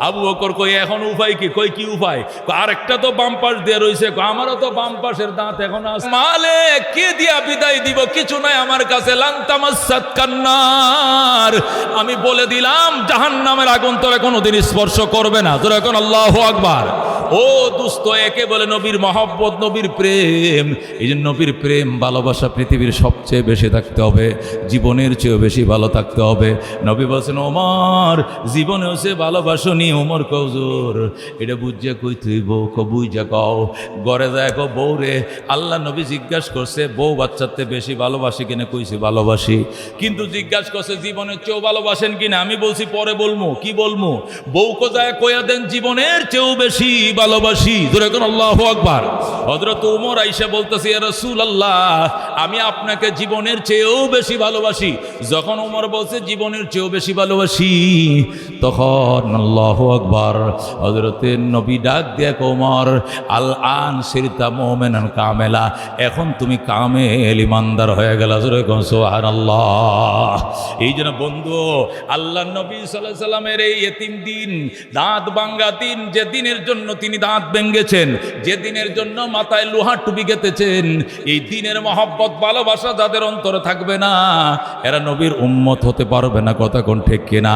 আবু বকর কই, এখন উপায় কি? কই কি উপায়? আরেকটা তো বাম পাশ দিয়ে রয়েছে, আমারও তো বাম পাশের দাঁত এখন আছে। মালে কে দিয়া বিদায় দিব? কিছু নাই আমার কাছে। লান তামাসসাত কান্নার, আমি বলে দিলাম জাহান্নামের আগুন তোরে কোনোদিন স্পর্শ করবে না। তোরা এখন আল্লাহু আকবার। ও দোস্ত, একে বলে নবীর মহব্বত, নবীর প্রেম। এই যে নবীর প্রেম ভালোবাসা পৃথিবীর সবচেয়ে বেশি থাকতে হবে, জীবনের চেয়েও বেশি ভালো থাকতে হবে। নবী বলছেন, ওমর জীবনেও সে ভালোবাসনি। ওমর কৌজুর এটা বুঝিয়া কই তুই বউ বুঝা কও, ঘরে যায় কো বউ রে, আল্লাহ নবী জিজ্ঞাসা করছে বউ বাচ্চাতে বেশি ভালোবাসি কিনা? কইছি ভালোবাসি, কিন্তু জিজ্ঞাসা করছে জীবনের চেয়েও ভালোবাসেন কিনা? আমি বলছি পরে বলবো। কি বলবো? বউকে যায় কইয়া দেন জীবনের চেয়েও বেশি ভালোবাসি। ধরে কোন আল্লাহু আকবার। হযরত ওমর আয়েশা বলতেছে, ইয়া রাসূলুল্লাহ, আমি আপনাকে জীবনের চেয়েও বেশি ভালোবাসি। যখন ওমর বলছে জীবনের চেয়েও বেশি ভালোবাসি, তখন আল্লাহু আকবার, হযরতে নবী ডাক দিয়ে ওমর, আল আন সিরতা মুমিনান কামেলা, এখন তুমি কামেল ইমানদার হয়ে গেলা। জোরে কোন সুবহানাল্লাহ। এই জন্য বন্ধু, আল্লাহর নবী সাল্লাল্লাহু আলাইহি সাল্লামের এই এতিম দিন, দাঁত ভাঙ্গা দিন, যে দিনের জন্য তিনি দাঁত ভেঙ্গেছেন, যে দিনের জন্য মাথায় লোহার টুপি গেঁথেছেন, এই দিনের মহব্বত ভালোবাসা যাদের অন্তরে থাকবে না, এরা নবীর উম্মত হতে পারবে না। কথা কোন ঠিক কিনা?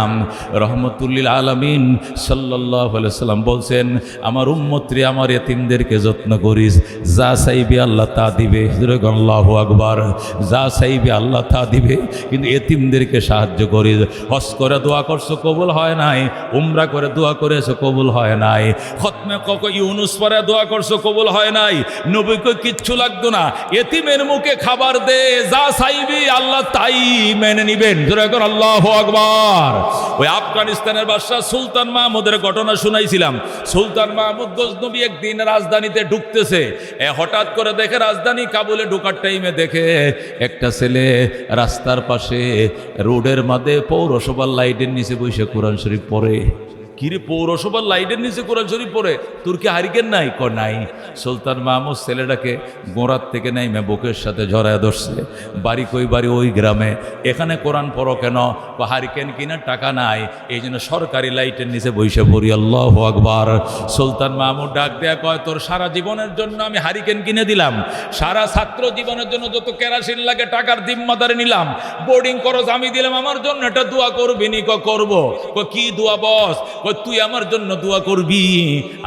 রহমতুল্লিল আলামিন সাল্লাল্লাহু আলাইহি সাল্লাম বলছেন, আমার উম্মতরে, আমার এতিমদেরকে যত্ন করিস, যা চাইবে আল্লাহ তা দিবে। আল্লাহু আকবার। যা চাইবে আল্লাহ তা দিবে, কিন্তু এতিমদেরকে সাহায্য করিস। হজ করে দোয়া করছো কবুল হয় নাই, উমরা করে দোয়া করেছো কবুল হয় নাই, খতমে ইউনুস পরে দোয়া করছো, কবুল হয় নাই। নবীকে কিচ্ছু লাগতো না, এতিমের মুখে খাবার দে, যা চাইবি আল্লাহ তাই মেনে নিবেন। এখন আল্লাহু আকবার। ওই আফগানিস্তানের বাদশা সুলতান মাহমুদের ঘটনা শুনাইছিলাম। সুলতান মাহমুদ গজনবী একদিন রাজধানীতে ঢুকতেছে, হঠাৎ করে দেখে রাজধানী কাবুলে ঢোকার টাইমে দেখে একটা ছেলে রাস্তার পাশে রোডের মাঝে পৌরসভার লাইটের নিচে বসে কোরআন শরীফ পড়ে। কিরে, পৌরসভার লাইটের নিচে কোরআন শরীফ পড়ে, তোর কি হারিকেন নাই? নাই। সুলতান মাহমুদ ছেলেটাকে গোড়ার থেকে নাইমে বুকের সাথে জড়ায় ধরছে। বাড়ি কই? বাড়ি ওই গ্রামে। এখানে কোরআন পড়ো কেন? হারিকেন কিনার টাকা নাই, এই জন্য সরকারি লাইটের নিচে বসে পড়ি। আল্লাহু আকবার। সুলতান মাহমুদ ডাক দেয়া কয়, তোর সারা জীবনের জন্য আমি হারিকেন কিনে দিলাম, সারা ছাত্র জীবনের জন্য যত কেরাসিন লাগে টাকার জিম্মাদারি নিলাম, বোর্ডিং খরচ আমি দিলাম, আমার জন্য এটা দোয়া করবি নি? করবো। কি দোয়া বস? তুই আমার জন্য দোয়া করবি।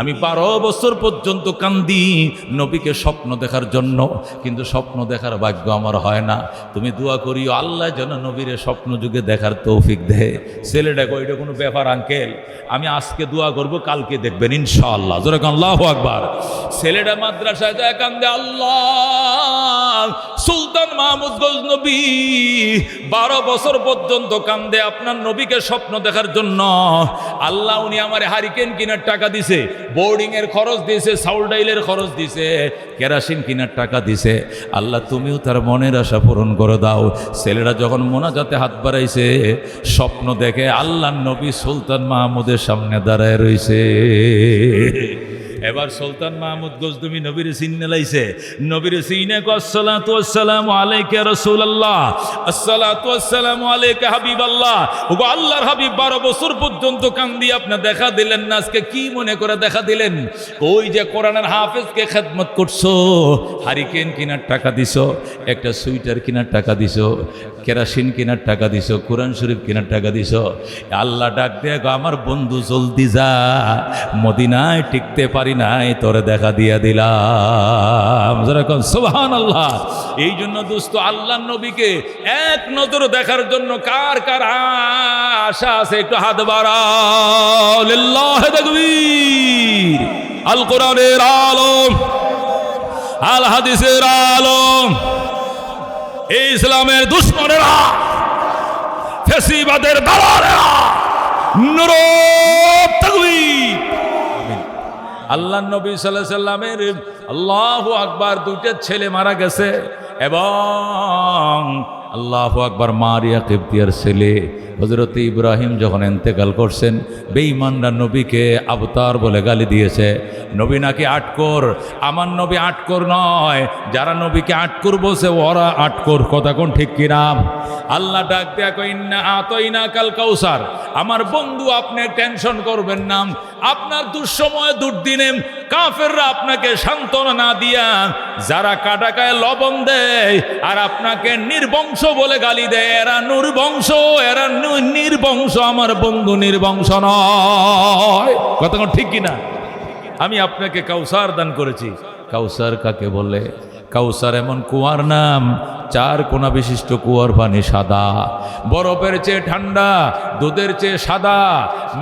আমি 12 বছর পর্যন্ত কান্দি নবীকে স্বপ্ন দেখার জন্য, কিন্তু স্বপ্ন দেখার ভাগ্য আমার হয় না। তুমি দোয়া করিও আল্লাহ যেন নবীরে স্বপ্ন যুগে দেখার তৌফিক দেয়। ছেলেটা কই, এটা কোনো ব্যাপার আঙ্কেল, আমি আজকে দোয়া করব, কালকে দেখবেন ইনশাআল্লাহ। জোরে কান আল্লাহু আকবার। ছেলেটা মাদ্রাসায় যায়, কান্দে আল্লাহ। সুলতান মাহমুদ গজনবী 12 বছর পর্যন্ত কান্দে আপনার নবীকে স্বপ্ন দেখার জন্য। আল্লাহ উনি আমার হারিকেন কিনার টাকা দিছে, বোর্ডিং এর খরচ দিছে, চাউল ডাইলের খরচ দিছে, কেরাসিন কিনার টাকা দিছে। আল্লাহ তুমিও তার মনের আশা পূরণ করে দাও। ছেলেরা যখন মোনাজাতে হাত বাড়াইছে, স্বপ্ন দেখে আল্লাহ নবী সুলতান মাহমুদের সামনে দাঁড়ায় রইছে। এবার সুলতান মাহমুদ গজনবী নবীর চিনে লাইছে। নবীর চিনে কো, আসসালাতু ওয়াসসালামু আলাইকা রাসূলুল্লাহ, আসসালাতু ওয়াসসালামু আলাইকা হাবিবাল্লাহ। ওগো আল্লাহর হাবিব, 12 বছর পর্যন্ত কান্দি আপনি দেখা দিলেন না, আজকে কি মনে করে দেখা দিলেন? ওই যে কোরআনের হাফেজকে খেদমত করছো, হারিকেন কিনার টাকা দিছো, একটা সুইটার কিনার টাকা দিছো, কেরাসিন কিনার টাকা দিছো, কোরআন শরীফ কিনার টাকা দিছো। আল্লাহ ডাক দেয়া, আমার বন্ধু জলদি যা, মদিনায় টিকতে পারি নাই, তোরে দেখা দিয়া দিলাম। যেরকম সুবহানাল্লাহ। এই জন্য দোস্ত, আল্লাহ নবীকে এক নজর দেখার জন্য কার কার আশা আছে? একটু হাত বাড়াও। লিল্লাহি তাকবীর। আল কোরআনের আলম, আল হাদিসের আলম, ইসলামের দুশমনেরা, ফেসিবাদের দালালেরা, নুরু তাকবীর। আল্লাহ নবী সাল্লাল্লাহু আলাইহি সাল্লামের আল্লাহু আকবার 2টা ছেলে মারা গেছে, এবং আল্লাহু আকবার মারিয়া কিবতিয়ার ছেলে হযরত ইব্রাহিম যখন ইন্তেকাল করছেন, বেঈমানরা নবীকে আবতার বলে গালি দিয়েছে। নবী নাকি আটকর। আমার নবী আটকর নয়, যারা নবীকে আটকর বলছে ওরা আটকর। কথা কোন ঠিক কিনা? আল্লাহ ডাক দেয়া কই, ইন্না আতাইনাকাল কাউসার। আমার বন্ধু, আপনি টেনশন করবেন না। আপনার দুঃসময়ে দুর্দিনে কাফেররা আপনাকে সান্ত্বনা না দিয়া যারা কাটাকায় লবণ দেয় আর আপনাকে নির্বংশ বলে গালি দেয়, এরা নূরবংশ, এরা নির্বংশ। আমার বন্ধু নির্বংশ নয়। কথা ঠিক কিনা? আমি আপনাকে কাউসার দান করেছি। কাউসার কাকে বলে? কাউসার এমন কুয়ার নাম, 4 কোনা বিশিষ্ট কুয়ার পানি সাদা, বরফের চেয়ে ঠান্ডা, দুধের চেয়ে সাদা,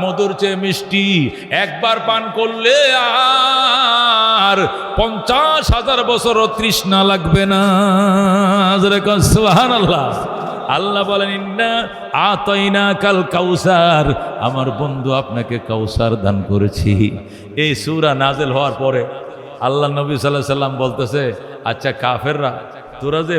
মধুর চেয়ে মিষ্টি। একবার পান করলে আর 50,000 বছরও তৃষ্ণা লাগবে না। সুবহানাল্লাহ। আল্লাহ বলেন, ইন্না আতাইনাকাল কাউসার। আমার বন্ধু, আপনাকে কাউসার দান করেছি। এই সূরা নাজিল হওয়ার পরে আল্লাহ নবী সাল্লাল্লাহু আলাইহি সাল্লাম বলতেছে, আচ্ছা কাফেররা, তোরা যে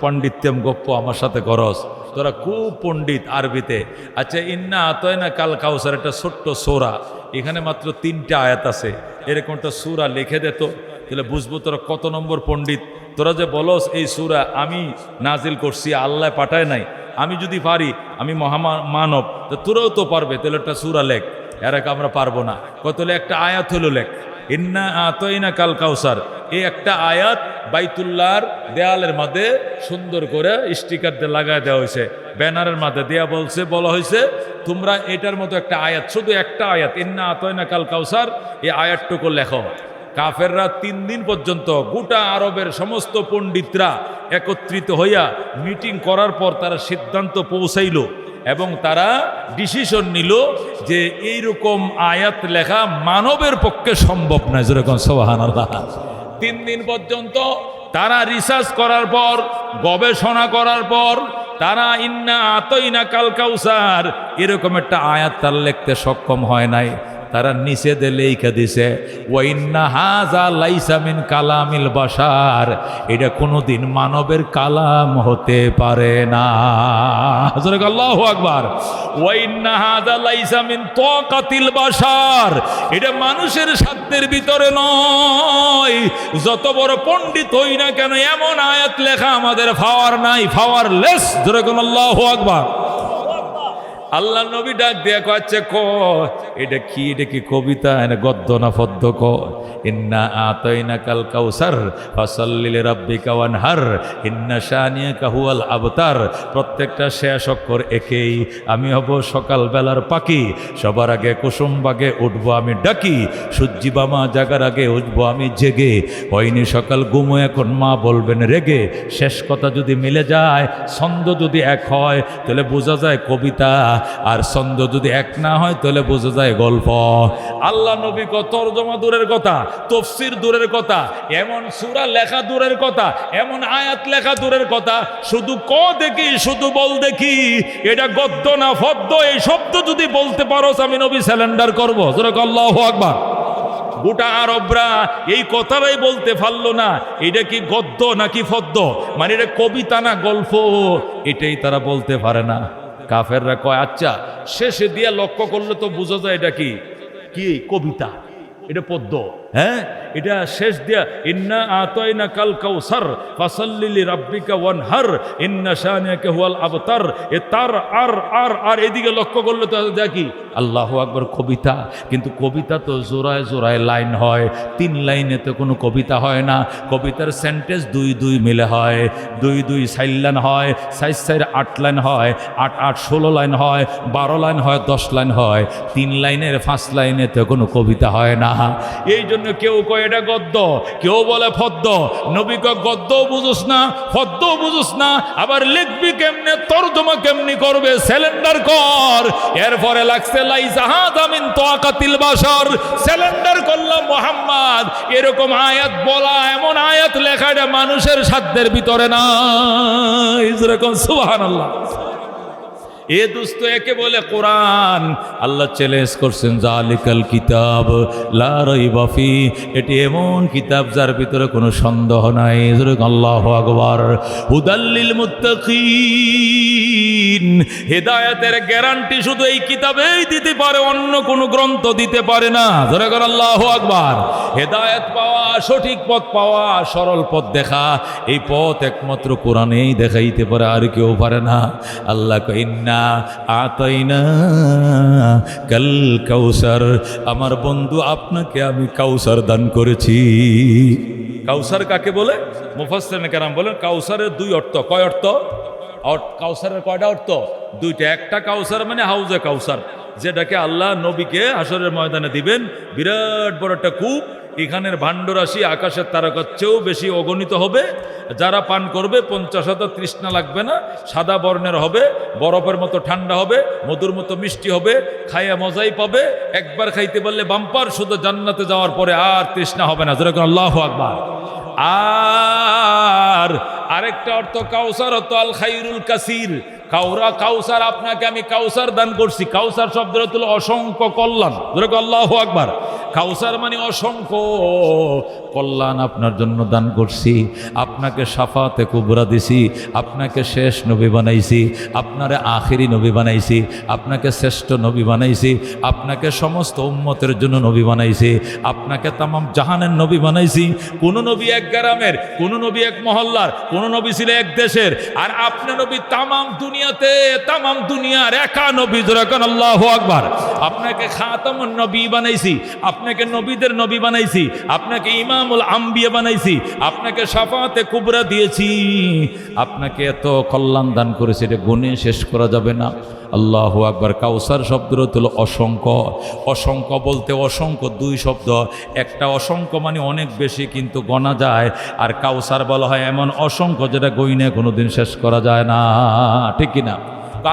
পাণ্ডিত্যম গপ্প আমার সাথে করস, তোরা খুব পণ্ডিত আরবিতে। আচ্ছা, ইন্না আতাইনাকাল কাউসার একটা ছোট্ট সূরা, এখানে মাত্র 3টা আয়াত আছে, এরকম একটা সূরা লিখে দে তো, তাহলে বুঝবো তোরা কত নম্বর পণ্ডিত। তোরা যে বলস এই সূরা আমি নাজিল করছি, আল্লাহ পাঠায় নাই, আমি যদি পারি, আমি মহামানব, তো তোরাও তো পারবে, তাহলে একটা সূরা লেখ। এর আগে আমরা পারবো না। কতলে একটা আয়াত হলো লেখ, ইন্না আতাইনাকাল কাউসার। এই একটা আয়াত বাইতুল্লাহর দেয়ালের মধ্যে সুন্দর করে স্টিকার দিয়ে লাগায় দেওয়া হয়েছে, ব্যানারের মধ্যে দেয়া বলা হয়েছে, তোমরা এটার মতো একটা আয়াত, শুধু একটা আয়াত, ইন্না আতাইনাকাল কাউসার, এই আয়াতটুকু লেখো। কাফেররা 3 দিন পর্যন্ত গোটা আরবের সমস্ত পণ্ডিতরা একত্রিত হইয়া মিটিং করার পর তারা সিদ্ধান্ত পৌঁছাইল, এবং তারা ডিসিশন নিল যে এইরকম আয়াত লেখা মানবের পক্ষে সম্ভব নয়, যেরকম সুবহানাল্লাহ। 3 দিন পর্যন্ত তারা রিসার্চ করার পর, গবেষণা করার পর তারা ইন্না আতাইনা কাল কাউসার এরকম একটা আয়াত তার লিখতে সক্ষম হয় নাই। তারা নিচে লেখা দিছে ওয়াইন্না হাযা লাইসা মিন কালামিল বাশার, এটা কোনোদিন মানবের কালাম হতে পারে না। হযরত আল্লাহু আকবার। ওয়াইন্না হাযা লাইসা মিন তাকাতিল বাশার, এটা মানুষের সাধ্যের ভিতরে নয়। যত বড় পণ্ডিত হই না কেন এমন আয়াত লেখা আমাদের পাওয়ার নাই, পাওয়ারলেস। যেরকম আল্লাহু আকবার। আল্লাহ নবী ডাক দিয়া কচ্ছে এটা কি কবিতা না গদ্য না পদ্য? ইন্না আতাইনা কাল কাউসার ফাসাল্লি লিরাব্বিকা ওয়ানহার ইন্না শানিয়াকা হুয়াল আবতার। প্রত্যেকটা শেষ অক্ষর একেই। আমি হব সকাল বেলার পাখি, সবার আগে কুসুম বাগে উঠবো আমি ডাকি, সূর্যি বামা জাগার আগে উঠবো আমি জেগে, হয়নি সকাল ঘুমো এখন মা বলবেন রেগে। শেষ কথা যদি মিলে যায়, ছন্দ যদি এক হয় তাহলে বোঝা যায় কবিতা, আর ছন্দ যদি এক না হয় তাহলে বোঝা যায় গল্প। আল্লাহ নবী তরজমা দূরের কথা, তাফসীর দূরের কথা, এমন সূরা লেখা দূরের কথা, এমন আয়াত লেখা দূরের কথা, শুধু দেখি, শুধু বল দেখি এটা গদ্য না পদ্য, এই শব্দ যদি বলতে পারো আমি নবী স্যালেন্ডার করবো। আল্লাহু আকবার। গোটা আরবরা এই কথাটাই বলতে পারলো না এটা কি গদ্য নাকি পদ্য, মানে এটা কবিতা না গল্প, এটাই তারা বলতে পারে না। কাফেররা কয় আচ্ছা, শেষে দিয়া লক্ষ্য করলে তো বোঝা যায় এটা কি কবিতা, এটা পদ্য। হ্যাঁ, এটা শেষ দিয়া ইন্না আতাইনা কাল কাউসার ফাসাল্লি লিরাব্বিকা ওয়ানহার ইন্না শানিয়াকা হুয়াল আবতার, এ তার আর এদিকে লক্ষ্য করলে তো দেখি আল্লাহু আকবার কবিতা। কিন্তু কবিতা তো জোড়ায় জোড়ায় লাইন হয়, 3 লাইনে তো কোনো কবিতা হয় না। কবিতার সেন্টেন্স 2 মিলে হয়, 2 4 লাইন হয়, 4 4 8 লাইন হয়, 8 8 16 লাইন হয়, 12 লাইন হয়, 10 লাইন হয়। 3 লাইনের 5 লাইনে তো কোনো কবিতা হয় না। এই জন্য কেউ কয় এটা গদ্য, কেউ বলে পদ্য। নবী কয় গদ্যও বুঝোস না, পদ্যও বুঝোস না, আবার লিখবি কেমনে, তরজমা কেমনি করবে, স্যালেন্ডার কর। এরপরে লাগছে লাইসা হাযা মিন তাকাতিল বাশার, স্যালেন্ডার করলাম মুহাম্মদ। এরকম আয়াত বলা, এমন আয়াত লেখা এটা মানুষের সাধ্যের ভিতরে নাই। যেরকম সুবহানাল্লাহ। এ দোস্ত একে বলে কোরআন। আল্লাহ চ্যালেঞ্জ করছেন জালিকাল কিতাব লা রাইবা ফি, এটি এমন কিতাব যার ভিতরে কোনো সন্দেহ নাই। আল্লাহু আকবার। হুদাল্লিল মুত্তাকিন, হেদায়েতের গ্যারান্টি শুধু এই কিতাবেই দিতে পারে, অন্য কোনো গ্রন্থ দিতে পারে না। ধরে কর আল্লাহু আকবার। হেদায়েত পাওয়া, সঠিক পথ পাওয়া, সরল পথ দেখা, এই পথ একমাত্র কোরআনেই দেখাইতে পারে, আর কেউ পারে না। আল্লাহ কইন্না আতাইনা কাল কাউসার, আমার বন্ধু আপনাকে আমি কাউসার দান করেছি। কাউসার কাকে বলে? মুফাসসিরিন কেরাম বলেন কাউসারের 2 অর্থ। কয় অর্থ? কাউসারের কয়টা অর্থ? 2টা। একটা কাউসার মানে হাউজে কাউসার, যেটাকে আল্লাহ নবীকে হাসরের ময়দানে দিবেন। বিরাট বড় একটা কূপ, এখানের ভাণ্ডরাশি আকাশের তারকার চেয়েও বেশি অগণিত হবে। যারা পান করবে 50,000 তৃষ্ণা লাগবে না, সাদা বর্ণের হবে, বরফের মতো ঠান্ডা হবে, মধুর মতো মিষ্টি হবে, খাইয়া মজাই পাবে। একবার খাইতে পারলে বাম্পার, শুধু জান্নাতে যাওয়ার পরে আর তৃষ্ণা হবে না। যেরকম আল্লাহু আকবার। আর আরেকটা অর্থ কাউসার হতো আল খাইরুল কাসির। কাউসার, আপনাকে আমি কাউসার দান করছি। কাউসার শব্দের অর্থ হলো অসংখ্য কল্যাণ। যেরকম আল্লাহু আকবার। কাউসার মানে অসংখ্য কল্যাণ আপনার জন্য দান করছি। আপনাকে শাফাতে কুবরা দিছি, আপনাকে শেষ নবী বানাইছি, আপনারে আখিরি নবী বানাইছি, আপনাকে শ্রেষ্ঠ নবী বানাইছি, আপনাকে সমস্ত উম্মতের জন্য নবী বানাইছি, আপনাকে তামাম জাহানের নবী বানাইছি। কোন নবী এক গ্রামের, কোন নবী এক মহল্লার, কোন নবী ছিল এক দেশের, আর আপনি নবী তামাম দুনিয়াতে, তামাম দুনিয়ার একা নবী। যেরকম আল্লাহু আকবার। আপনাকে খাতামুন নবী বানাইছি, আপনাকে নবীদের নবী বানাইছি, আপনাকে ইমামুল আম্বিয়া বানাইছি, আপনাকে শাফাতে কুবরা দিয়েছি, আপনাকে এত কল্যাণ দান করেছি, এটা গুণে শেষ করা যাবে না। আল্লাহু আকবার। কাউসার শব্দের অর্থ হলো অসংখ্য। অসংখ্য বলতে অসংখ্য 2 শব্দ। একটা অসংখ্য মানে অনেক বেশি কিন্তু গণা যায়, আর কাউসার বলা হয় এমন অসংখ্য যেটা গইনে কোনোদিন শেষ করা যায় না। ঠিক কিনা?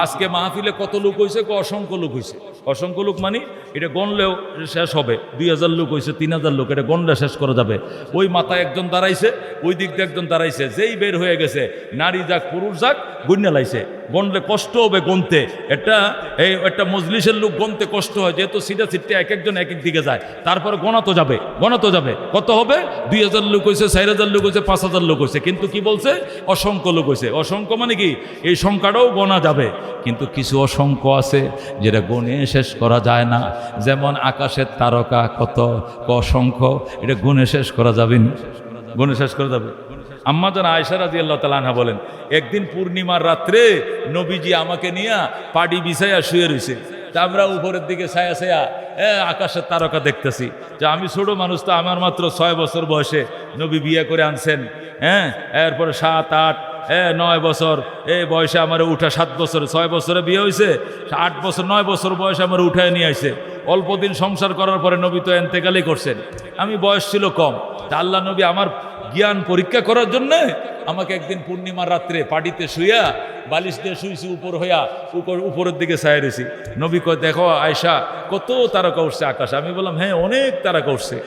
আজকে মাহফিলে কত লোক হয়েছে? অসংখ্য লোক হয়েছে। অসংখ্য লোক মানে এটা গণলেও শেষ হবে। 2000 লোক হয়েছে, 3000 লোক, এটা গণলে শেষ করা যাবে। ওই মাথায় একজন দাঁড়াইছে, ওই দিক দিয়ে একজন দাঁড়াইছে, যেই বের হয়ে গেছে, নারী যাক পুরুষ যাক, গুন্না লাইছে। গণলে কষ্ট হবে গণতে, একটা মজলিসের লোক গণতে কষ্ট হয়, যেহেতু সিটা সিটটা এক একজন এক এক দিকে যায়। তারপরে গণাতো যাবে, গণাতো যাবে। কত হবে? 2000 লোক হয়েছে, 4000 লোক হয়েছে, 5000 লোক হয়েছে। কিন্তু কি বলছে? অসংখ্য লোক হয়েছে। অসংখ্য মানে কি? এই সংখ্যাটাও গণা যাবে। কিন্তু কিছু অসংখ্য আছে যেটা গুণে শেষ করা যায় না। যেমন আকাশের তারকা কত অসংখ্য, এটা গুণে শেষ করা যাবে না, গুণে শেষ করা যাবে। আম্মা জান আয়েশা রাদিয়াল্লাহু তাআলা আনহা বলেন, একদিন পূর্ণিমার রাত্রে নবীজি আমাকে নিয়ে পাটি বিছাইয়া শুয়ে রয়েছে। তা আমরা উপরের দিকে ছায়া ছায়া আকাশের তারকা দেখতেছি। যে আমি ছোট মানুষ, তো আমার মাত্র 6 বছর বয়সে নবী বিয়ে করে আনছেন। এরপরে 7, 8, 9 বছর এই বয়সে আমার উঠা, 7 বছর, 6 বছরে বিয়ে হয়েছে, 8 বছর 9 বছর বয়সে আমার উঠায় নিয়ে আসে। অল্প দিন সংসার করার পরে নবী তো এন্তেকালই করছেন। আমি বয়স ছিল কম। তা আল্লাহ নবী আমার জ্ঞান পরীক্ষা করার জন্যে আমাকে একদিন পূর্ণিমার রাত্রে পাটিতে শুইয়া, বালিশ দিয়ে শুইছি উপর হইয়া, উপরের দিকে ছায়া রয়েছি। নবী কয়, দেখো আয়েশা, কত তারকা উঠছে আকাশে। আমি বললাম, হ্যাঁ অনেক তারকা উঠছে।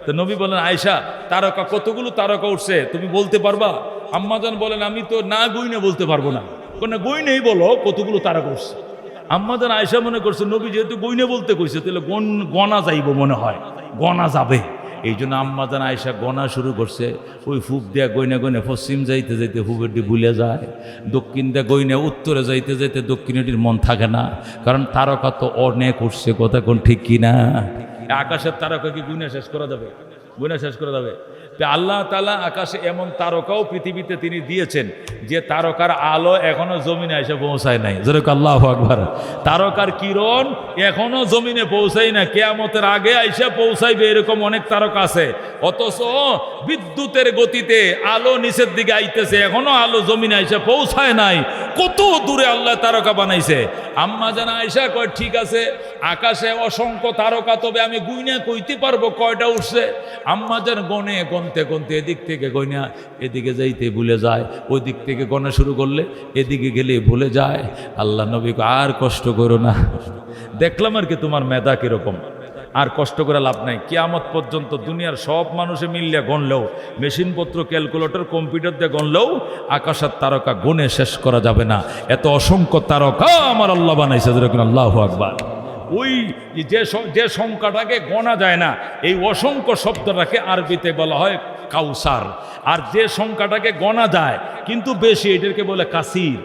তো নবী বলেন, আয়েশা, তারকা কতগুলো তারকা উঠছে তুমি বলতে পারবা? আম্মাজান বলেন, আমি তো না গুইনে বলতে পারবো না। কোন গুইনেই বলো কতগুলো তারকা উঠছে। আম্মাজান আয়েশা মনে করছে নবী যেহেতু গুইনে বলতে কইছে, তাহলে গণা যাইব মনে হয়, গণা যাবে। এই জন্য আম্মাজান আয়েশা গণা শুরু করছে। ওই ফুপ দিয়া গইনে গইনে পশ্চিম যাইতে যাইতে ফুপেরটি ভুলে যায়, দক্ষিণ দিয়া গইনে উত্তরে যাইতে যাইতে দক্ষিণেটির মন থাকে না। কারণ তারকা তো অনেক উঠছে, কথা কোন ঠিক কিনা? আকাশের তারকা কি গুইনে শেষ করা যাবে? গুইনে শেষ করা যাবে? আল্লাহ তাআলা আকাশে এমন তারকাও পৃথিবীতে তিনি দিয়েছেন যে তারকার আলো এখনো জমিনে এসে পৌঁছায় নাই। যেরকম আল্লাহু আকবার। তারকার কিরণ এখনো জমিনে পৌঁছায় না, কিয়ামতের আগে আইসা পৌঁছাইবে, এরকম অনেক তারকা আছে। অথচ বিদ্যুতের গতিতে আলো নিচের দিকে আইতেছে, এখনো আলো জমিনে আইসা পৌঁছায় নাই। কত দূরে আল্লাহ তারকা বানাইছে। আম্মা জান আয়েশা কয়, ঠিক আছে আকাশে অসংখ্য তারকা, তবে আমি গুইনা কইতে পারবো কয়টা উঠছে। আম্মা জান গনে গনতে গনতে এদিক থেকে গইনা এদিকে যাইতে ভুলে যায়, ওই দিক থেকে গণা শুরু করলে এদিকে গেলে ভুলে যায়। আল্লাহ নবী আর কষ্ট করো না, দেখলাম আর কি তোমার মেধা কিরকম, আর কষ্ট করে লাভ নাই। কিয়ামত পর্যন্ত দুনিয়ার সব মানুষে মিললে গণলেও, মেশিনপত্র ক্যালকুলেটর কম্পিউটার দিয়ে গণলেও আকাশের তারকা গুণে শেষ করা যাবে না। এত অসংখ্য তারকা আমার আল্লাহ বানাইছে। যেরকম আল্লাহু আকবার। ওই যে সংখ্যাটাকে গণা যায় না, এই অসংখ্য শব্দটাকে আরবিতে বলা হয় কাউসার। আর যে সংখ্যাটাকে গণা যায় কিন্তু বেশি, এটাকে বলে কাসির।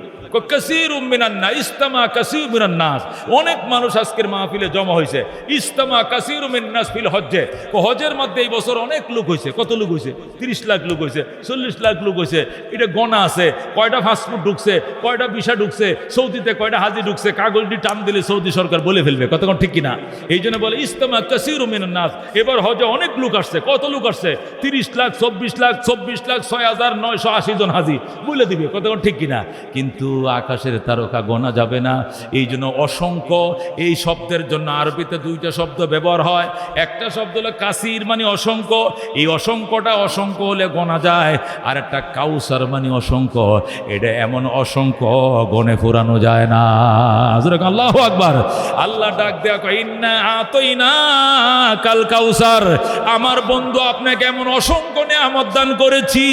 অনেক মানুষ আজকের মাহফিলে জমা হয়েছে। ইস্তামা কাসীরুম মিনান নাস ফিল হজ্জে। হজের মধ্যে এই বছর অনেক লোক হয়েছে। কত লোক হয়েছে? 30 লাখ লোক হয়েছে, 40 লাখ লোক হয়েছে। এটা গণা আছে, কয়টা ফাস্টফুড ঢুকছে, কয়টা ভিসা ঢুকছে, সৌদিতে কয়টা হাজি ঢুকছে, কাগজটি টান দিলে সৌদি সরকার বলে ফেলবে, কতক্ষণ ঠিক কিনা? এই জন্য বলে ইস্তামা কাসীরুম মিনান নাস। এবার হজে অনেক লোক আসছে। কত লোক আসছে? 30 লাখ, 24 লাখ, 6,980 জন হাজি বলে দিবে, কতক্ষণ ঠিক কিনা? কিন্তু আকাশের তারকা গোনা যাবে না। এই জন্য অসংখ্য এই শব্দের জন্য আরবিতে 2টা শব্দ ব্যবহার হয়। একটা শব্দ হলো কাসির, মানে অসংখ্য। এই অসংখ্যটা অসংখ্য হলে গোনা যায়। আর একটা কাউসার মানে অসংখ্য, এটা এমন অসংখ্য গনে ফুরানো যায় না। আল্লাহু আকবার। আল্লাহ ডাক দেয়া কয়, ইন্না আতাইনা কাল কাউসার। আমার বন্ধু আপনাকে এমন অসংখ্য নিয়ামত দান করেছি,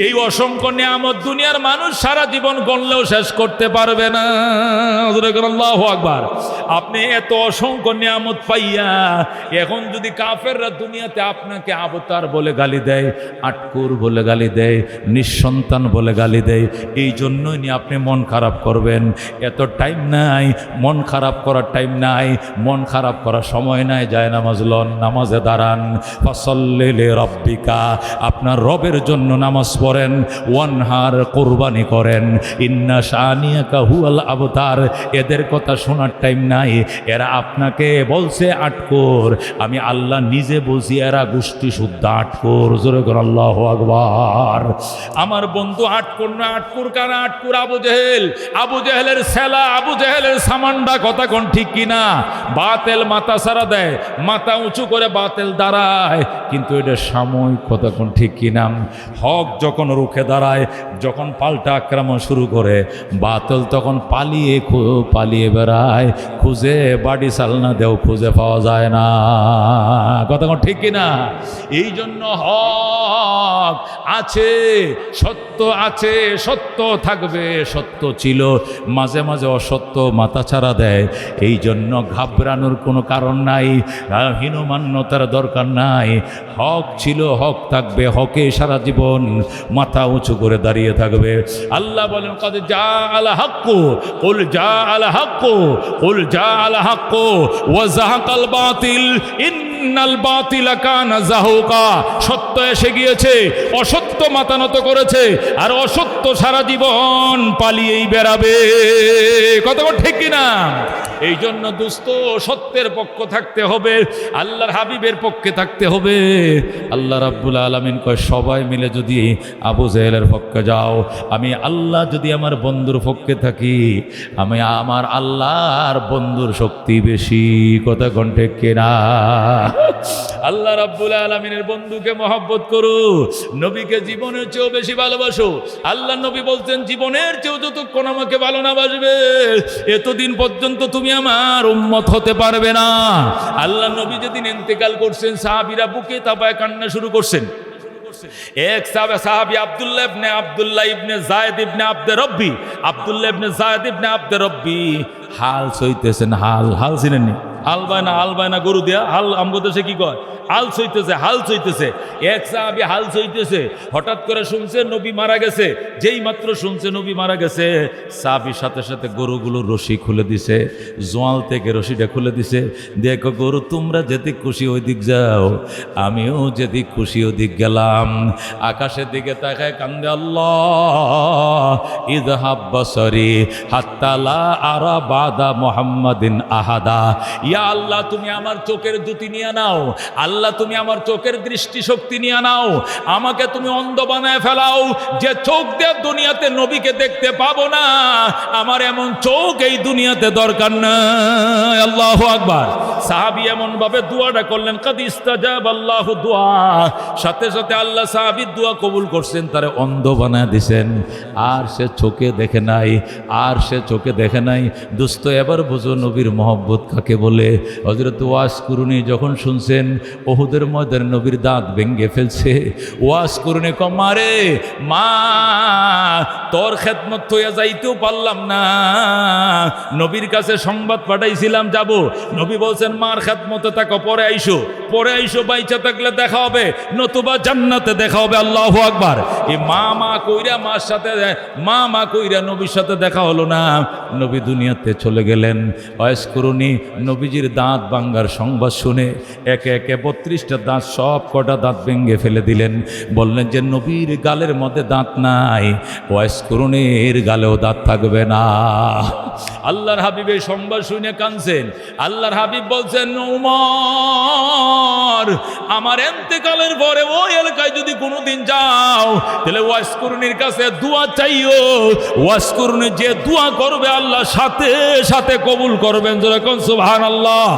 এই অসংখ্য নিয়ামত দুনিয়ার মানুষ সারা জীবন গণলেও শেষ করতে পারবে না। আল্লাহু আকবার। আপনি এত অসংখ্য নিয়ামত পাইয়া এখন যদি কাফেররা দুনিয়াতে আপনাকে আবতার বলে গালি দেয়, আটকুর বলে গালি দেয়, নিঃসন্তান বলে গালি দেয়, এই জন্যই নিয়ে আপনি মন খারাপ করবেন। এত টাইম নাই, মন খারাপ করার টাইম নাই, মন খারাপ করার সময় নাই। যায় নামাজ লন, নামাজে দাঁড়ান। ফাসাল্লি লিরাব্বিকা, আপনার রবের জন্য নামাজ পড়েন। ওয়ানহার, কোরবানি করেন। ইন্না শানিয়াকা হুয়াল আবতার। এদের কথা শোনার টাইম নাই। এরা আপনাকে বলছে আটকোর, আমি আল্লাহ নিজে বলছি এরা গোষ্ঠী শুদ্ধ আটকোর। জোরে করে আল্লাহু আকবার। আমার বন্ধু আটকোর না, আটকোর কারা? আটকোর আবু জেহেল। আবু জেহেলের ছেলা, আবু জেহেলের সামান্ডা, কথা কোন ঠিক কিনা? বাতেল মাথা সারা দেয়, মাথা উঁচু করে বাতেল দাঁড়ায়, কিন্তু এটা সাময়িক, কথা কোন ঠিক কিনা? হক যখন রুখে দাঁড়ায়, যখন পাল্টা আক্রমণ শুরু করে, বাতিল তখন পালিয়ে বেড়ায়, খুঁজে বাড়ি চালনা দেও খুঁজে পাওয়া যায় না। কথা ঠিক কিনা? এই জন্য হক আছে, সত্য আছে, সত্য থাকবে, সত্য ছিল, মাঝে মাঝে অসত্য মাথাছাড়া দেয়। এই জন্য ঘাবড়ানোর কোনো কারণ নাই, হীনমান্যতার দরকার নাই। হক ছিল, হক থাকবে, হকে সারা জীবন মাথা উঁচু করে দাঁড়িয়ে থাকবে। আল্লাহ বলেন কদ জাআল হাক্কু কুল জাআল হাক্কু কুল জাআল হাক্কু ওয়া যাহাকাল বাতিল ইন্নাল বাতিলা কানা যাহুকা। সত্য এসে গিয়েছে, অসত্য মাথা নত করেছে, আর অসত্য সারা জীবন পালিয়েই বেড়াবে। কথা ঠিক কিনা? এই জন্য দোস্ত সত্যের পক্ষ থাকতে হবে, আল্লাহর হাবিবের পক্ষে থাকতে হবে। আল্লাহ রাব্বুল আলামিন কয় সবাই মিলে যদি আবু জেহেলের পক্ষে যাও, আমি আল্লাহ যদি আমার বন্ধুর পক্ষে থাকি, আমি আমার আল্লাহর বন্ধুর শক্তি বেশি। কথা কণ্ঠে কেনা? আল্লাহ রাব্বুল আলামিনের বন্ধুকে মহব্বত করো, নবীকে জীবনের চেয়েও বেশি ভালোবাসো। আল্লাহ নবী বলতেন জীবনের চেয়েও যতক্ষণ আমাকে ভালো না বাসবে, এতদিন পর্যন্ত তুমি আমার উম্মত হতে পারবে না। আল্লাহ নবী যেদিন ইন্তেকাল করছেন, সাহাবীরা বুকে তাপায় কান্না শুরু করছেন। এক সাহাবী আব্দুল্লাহ ইবনে যায়েদ ইবনে আব্দে রব্বি, আব্দুল্লাহ ইবনে যায়েদ ইবনে আব্দে রব্বি হাল সইতেছেন। হাল ছিলেননি? হাল বায়না গরু দেয়া হাল, আমগো দেশে কি কয়? হাল সইতেছে। এক সাহাবী হাল সইতেছে, হঠাৎ করে শুনছে নবী মারা গেছে। যেই মাত্র শুনছে নবী মারা গেছে, সাহাবীর সাথে সাথে গরুগুলোর রশি খুলে দিছে, জোয়াল থেকে রশিটা খুলে দিছে। দেখো গরু, তোমরা যেদিক খুশি ওই দিক যাও, আমিও যেদিক খুশি ওই দিক গেলাম। আকাশের দিকে তাকায় কান্দে, আল্লাহ ইযহাব বসরি হাত্তা লা আরা বাদা মুহাম্মাদিন আহাদা। ইয়া আল্লাহ, তুমি আমার চোখের জ্যোতি নিয়ে নাও, আল্লাহ তুমি আমার চোখের দৃষ্টি শক্তি নিয়ে নাও, আমাকে তুমি অন্ধ বানায় ফেলাও, যে চোখ দিয়ে দুনিয়াতে নবীকে দেখতে পাবো না, আমার এমন চোখ এই দুনিয়াতে দরকার নাই। আল্লাহু আকবার। সাহাবী এমন ভাবে দোয়াটা করলেন, কাদ ইস্তাজাব আল্লাহু দুআ, সাথে সাথে আল্লাহ সাহাবীর দোয়া কবুল করছেন, তারে অন্ধ বানায় দিছেন। আর সে চোখে দেখে নাই। দোস্ত এবার বুঝো নবীর মহব্বত কাকে বলে। হযরত ওয়াস কুরুনি যখন শুনছেন উহুদের ময়দানে নবীর দাঁত ভেঙে ফেলছে, ওয়াস কুরুনি কমারে মা তোর খেদমত হইয়া যাইতেও পারলাম না, নবীর কাছে সংবাদ পাঠাইছিলাম যাব। নবী বলছেন মার খেদমতে থাকো, পরে আইসো বাইচা থাকলে দেখা হবে, নতুবা জান্নাতে দেখা হবে। আল্লাহু আকবার। এই মা কইরা মার সাথে মা কইরা নবীর সাথে দেখা হলো না, নবী দুনিয়াতে চলে গেলেন। ওয়াস কুরুনি নবীজির দাঁত ভাঙ্গার সংবাদ শুনে একে একে 32টা দাঁত, সব কটা দাঁত ভেঙে ফেলে দিলেন। বললেন যে নবীর গালের মধ্যে দাঁত নাই, ওয়াস কুরুনির গালেও দাঁত থাকবে না। আল্লাহর হাবিবের সংবাদ শুনে কাঁদছেন। আল্লাহর হাবিব বলছেন, উমর, আমার ইন্তেকালের পরে ওই এলাকায় যদি কোনোদিন যাও, তাহলে ওয়াস কুরুনির কাছে দোয়া চাইও। ওয়াস কুরুনি যে দোয়া করবে আল্লাহ সাথে সাথে কবুল করবেন। যেরকম সুবহানাল্লাহ।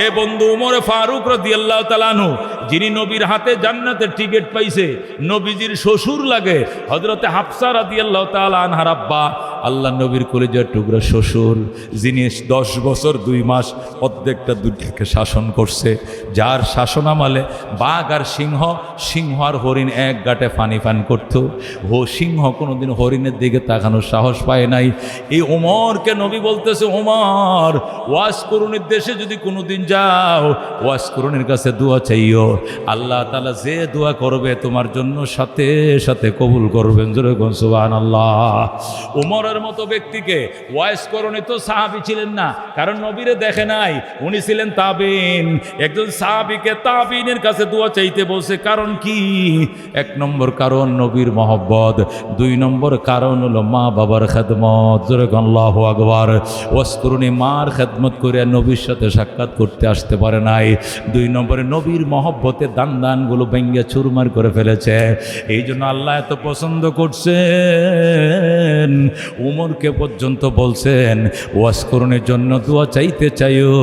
এ বন্ধু উমর ফারুক রাদিয়াল্লাহু তাআলা আনহু, যিনি নবীর হাতে জান্নাতের টিকিট পাইছে, নবীজির শ্বশুর লাগে হযরতে হাফসা রাদিয়াল্লাহু তাআলা আনহার আব্বা, আল্লাহ নবীর কলিজার টুকরা শ্বশুর, যিনি 10 বছর 2 মাস অর্ধেকটা দুনিয়াকে শাসন করছে, যার শাসন আমলে বাঘ আর সিংহ আর হরিণ এক গাঁটে পানি পান করত। সিংহ কোনোদিন হরিণের দিকে তাকানোর সাহস পায় নাই। এই ওমরকে নবী বলতেছে, ওমর, ওয়াস কুরুনির দেশে যদি কোনোদিন যাও, ওয়াস কুরুনির কাছে দোয়া চাইও, আল্লাহ তাআলা যে দোয়া করবে তোমার জন্য সাথে সাথে কবুল করবেন। জোরে বলুন সুবহানাল্লাহ। ওমরের মতো ব্যক্তিকে, ওয়াস কুরুনি তো সাহাবী ছিলেন না, কারণ নবীরে দেখে নাই, উনি ছিলেন তাবিন। একজন সাহাবীকে তাবিনের কাছে দোয়া চাইতে বলছে, কারণ কি? 1 নম্বর কারণ নবীর মহব্বত, 2 নম্বর কারণ হলো মা বাবার খেদমত। জোরে বলুন আল্লাহু আকবার। ওয়াস কুরুনি মার খেদমত করে নবীর সাথে সাক্ষাৎ করতে আসতে পারে নাই। 2 নম্বরে নবীর মহব্বতে দানগুলো ভেঙে চুরমার করে ফেলেছে। এই জন্য আল্লাহ এত পছন্দ করছেন। উমরকে পর্যন্ত বলছেন ওয়াজকুরনের জন্য দোয়া চাইতে চাইও,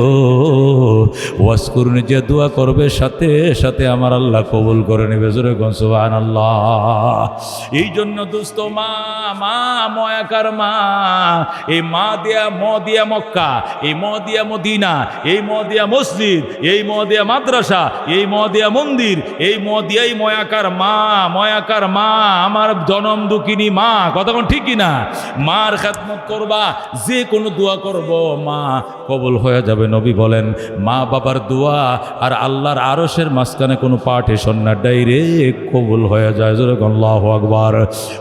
ওয়াজকুরনি যে দোয়া করবে সাথে সাথে আমার আল্লাহ কবুল করে নেবে। জোরে কোন সুবহানাল্লাহ। এই জন্য দোস্ত মা ময়াকার মা, এই মা দিয়া মক্কা, এই দিয়া মদিনা, এই দিয়া মসজিদ, এই দিয়া মাদ্রাসা, এই দিয়া মন্দির, এই দিয়াই ময়াকার মা আমার জনম দুঃখিনী মা। কতক্ষণ ঠিক কিনা? মার খেদমত করবা, যে কোনো দোয়া করব মা কবুল হয়ে যাবে। নবী বলেন মা বাবার দোয়া আর আল্লাহর আরশের মাঝখানে কোনো পার্টিশন না, ডাইরেক্ট কবুল হয়ে যায়। আল্লাহু আকবার।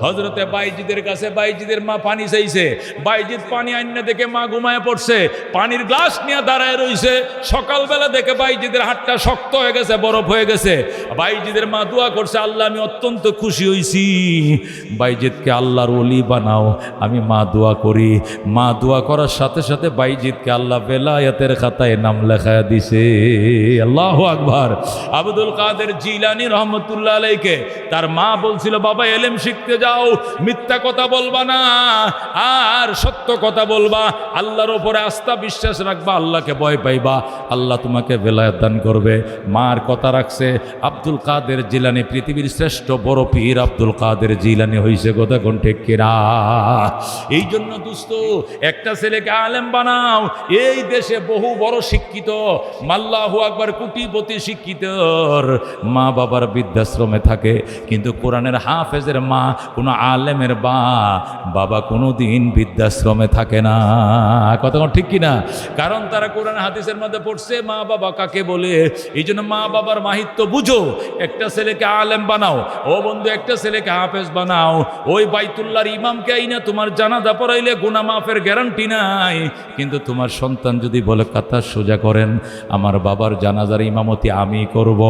হযরতে বাইজিদের কাছে বাইজিদের মা পানি চাইছে, বাইজিদ পানি আইনা দেখে মা ঘুমায় পড়ছে, পানির গ্লাস নিয়ে দাঁড়ায় রইছে। সকালবেলা দেখে বাইজিদের হাতটা শক্ত হয়ে গেছে, বরফ হয়ে গেছে। বাইজিদের মা দোয়া করছে, আল্লাহ আমি অত্যন্ত খুশি হইছি, বাইজিদকে আল্লাহর ওলি বানাও। আমি মা দোয়া করি, মা দোয়া করার সাথে সাথে বাইজিদকে আল্লাহ বেলায়েতের খাতায় নাম লেখায় দিছে। আল্লাহু আকবার। আব্দুল কাদের জিলানী রহমতুল্লাহ আলাইকে তার মা বলছিল, বাবা এলেম শিখতে যাও, মিথ্যা কথা বলবা না আর সত্য কথা বলবা, আল্লাহর উপরে আস্থা বিশ্বাস রাখবা, আল্লাহকে ভয় পাইবা, আল্লাহ তোমাকে বেলায়েত দান করবে। মার কথা রাখছে। আব্দুল কাদের জিলানী পৃথিবীর শ্রেষ্ঠ বড় পীর আব্দুল কাদের জিলানী হইছে। কথা কোন ঠিক কিনা? এই জন্য দোস্ত একটা ছেলেকে আলেম বানাও। এই দেশে বহু বড় শিক্ষিত, আল্লাহু আকবার, কোটিপতি শিক্ষিত মা বাবার বৃদ্ধাশ্রমে থাকে, কিন্তু কোরআনের হাফেজের মা, কোনো আলেমের বাবা কোনো দিন বৃদ্ধাশ্রমে থাকে না। কতক্ষণ ঠিক কিনা? কারণ তারা কোরআন হাদিসের মধ্যে পড়ছে মা বাবা কাকে বলে। এই জন্য মা বাবার মাহিত্য বুঝো। একটা ছেলেকে আলেম বানাও, ও বন্ধু একটা ছেলেকে হাফেজ বানাও। ওই বাইতুল্লাহর ইমামকে আইনা তোমার জানাজা পড়াইলে গুনাহ মাফের গ্যারান্টি নাই, কিন্তু তোমার সন্তান যদি বলে কথা সোজা করেন, আমার বাবার জানাজার ইমামতি আমি করব,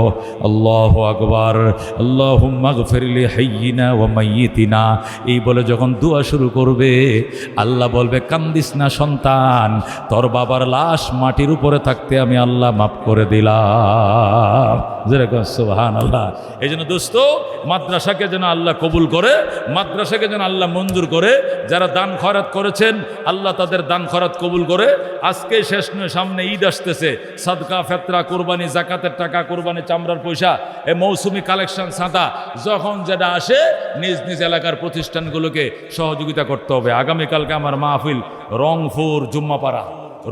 আল্লাহু আকবার, আল্লাহুম্মা গফির লি হাইয়িনা ওয়া মাইয়িতিনা, এই বলে যখন দোয়া শুরু করবে, আল্লাহ বলবে কান্দিস না সন্তান, তোর বাবার লাশ মাটির উপরে থাকতে আমি আল্লাহ মাফ করে দিলাম। সুবহানাল্লাহ। এই জন্য দোস্ত মাদ্রাসাকে যেন আল্লাহ কবুল করে, মাদ্রাসাকে যেন আল্লাহ মঞ্জুর করে। যারা দান খয়রাত করেছেন আল্লাহ তাদের দান খয়রাত কবুল করে। আজকে শেষ নয়, সামনে ঈদ আসতেছে, সাদকা ফেতরা, কোরবানি, জাকাতের টাকা, কোরবানি চামড়ার পয়সা, এই মৌসুমি কালেকশন, সাদা, যখন যেটা আসে নিজ নিজ এলাকার প্রতিষ্ঠানগুলোকে সহযোগিতা করতে হবে। আগামীকালকে আমার মাহফিল রংপুর জুম্মাপাড়া,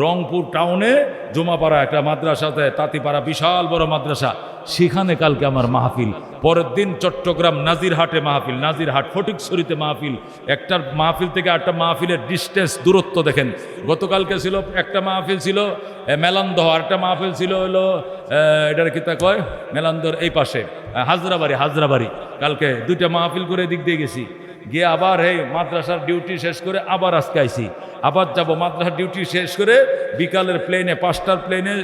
রংপুর টাউনে জুম্মাপাড়া একটা মাদ্রাসাতে, তাঁতিপাড়া বিশাল বড় মাদ্রাসা, সেখানে কালকে আমার মাহফিল। পরের দিন চট্টগ্রাম নাজিরহাটে মাহফিল, নাজিরহাট ফটিকছড়িতে মাহফিল। একটা মাহফিল থেকে একটা মাহফিলের ডিস্টেন্স, দূরত্ব দেখেন। গতকালকে ছিল একটা মাহফিল ছিল মেলান্দহ, আর একটা মাহফিল ছিল হলো এটার কিতা কয় মেলান্দর এই পাশে হাজরাবাড়ি। কালকে দুইটা মাহফিল করে এদিক দিয়ে গেছি, গিয়ে আবার এই মাদ্রাসার ডিউটি শেষ করে আবার আজকে আইছি, আবার যাব মাদ্রাসার ডিউটি শেষ করে বিকালের প্লেনে, 5টার প্লেনে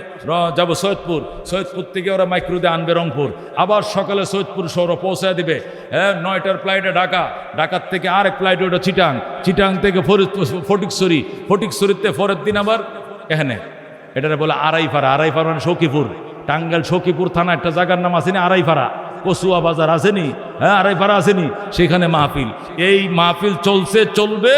যাব সৈয়দপুর, সৈয়দপুর থেকে ওরা মাইক্রো দিয়ে আনবে রংপুর, আবার সকালে সৈয়দপুর শহরে পৌঁছায় দিবে। 9টার ফ্লাইটে ঢাকা, ঢাকার থেকে আরেক ফ্লাইট ওটা চিটাং থেকে ফটিকছড়িতে পরের দিন আবার এখানে, এটা বলে আড়াইপাড়া মানে সখীপুর, টাঙ্গাইল সখীপুর থানা একটা জায়গার নাম আছে না আড়াইপাড়া, কচুয়া বাজার আসেনি, আড়াইপাড়া আসেনি, সেখানে মাহফিল। এই মাহফিল চলবে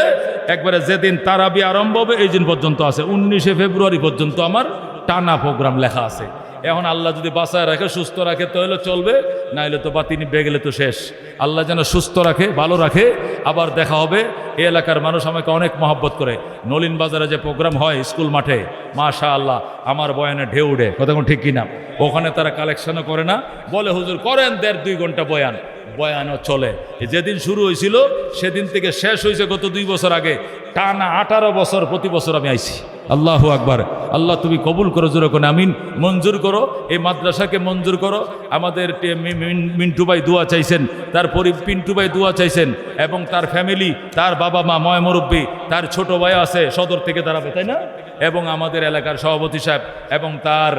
একবারে যেদিন তারাবি আরম্ভ হবে এই দিন পর্যন্ত আছে, 19শে ফেব্রুয়ারি পর্যন্ত আমার টানা প্রোগ্রাম লেখা আছে। এখন আল্লাহ যদি বাঁচায় রাখে, সুস্থ রাখে, তাহলে চলবে, নাইলে তো বাতিনি বেগেলে তো শেষ। আল্লাহ যেন সুস্থ রাখে, ভালো রাখে। আবার দেখা হবে। এই এলাকার মানুষ আমাকে অনেক মহব্বত করে। নলিন বাজারে যে প্রোগ্রাম হয় স্কুল মাঠে, মাশাআল্লাহ আমার বয়ানে ঢেউ উঠে, কথা ঠিক কিনা? ওখানে তারা কালেকশনও করে না, বলে হুজুর করেন 1.5-2 ঘন্টা বয়ানও চলে। যেদিন শুরু হয়েছিল সেদিন থেকে শেষ হয়েছে গত 2 বছর আগে, টানা 18 বছর প্রতি বছর আমি আইছি। আল্লাহু আকবার। আল্লাহ তুমি কবুল করো, জোরে কোন আমিন। মঞ্জুর করো, এই মাদ্রাসাকে মঞ্জুর করো। আমাদের মিন্টু ভাই দোয়া চাইছেন, পিন্টু ভাই দোয়া চাইছেন, এবং তার ফ্যামিলি, তার বাবা মা, ময় মুরব্বী, তার ছোট ভাই আছে সদর থেকে দাঁড়াবে, তাই না? এবং আমাদের এলাকার সভাপতি সাহেব এবং তার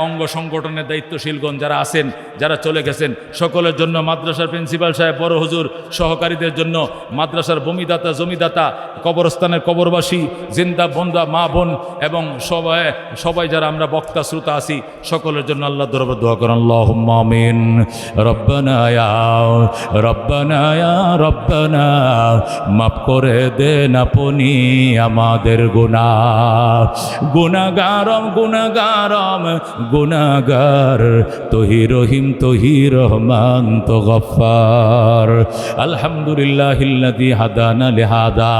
অঙ্গ সংগঠনের দায়িত্বশীলগণ যারা আছেন, যারা চলে গেছেন, সকলের জন্য, মাদ্রাসার প্রিন্সিপাল সাহেব, বড় হুজুর, সহকারীদের জন্য, মাদ্রাসার ভূমিদাতা, জমিদাতা, কবরস্থানের কবরবাসী, জিন্দা বন্দা মা বোন এবং সবাই যারা আমরা বক্তা শ্রোতা আছি, সকলের জন্য আল্লাহ দরবারে দোয়া করেন। আল্লাহুম্মা আমিন। রব্বানা ইয়া রব্বানা মাফ করে দেন আপনি আমাদের গুনাহগার তোহি রহিম তোহি রহমান তো গফফার। আলহামদুলিল্লাহিল্লাযী হাদানা লিহাদা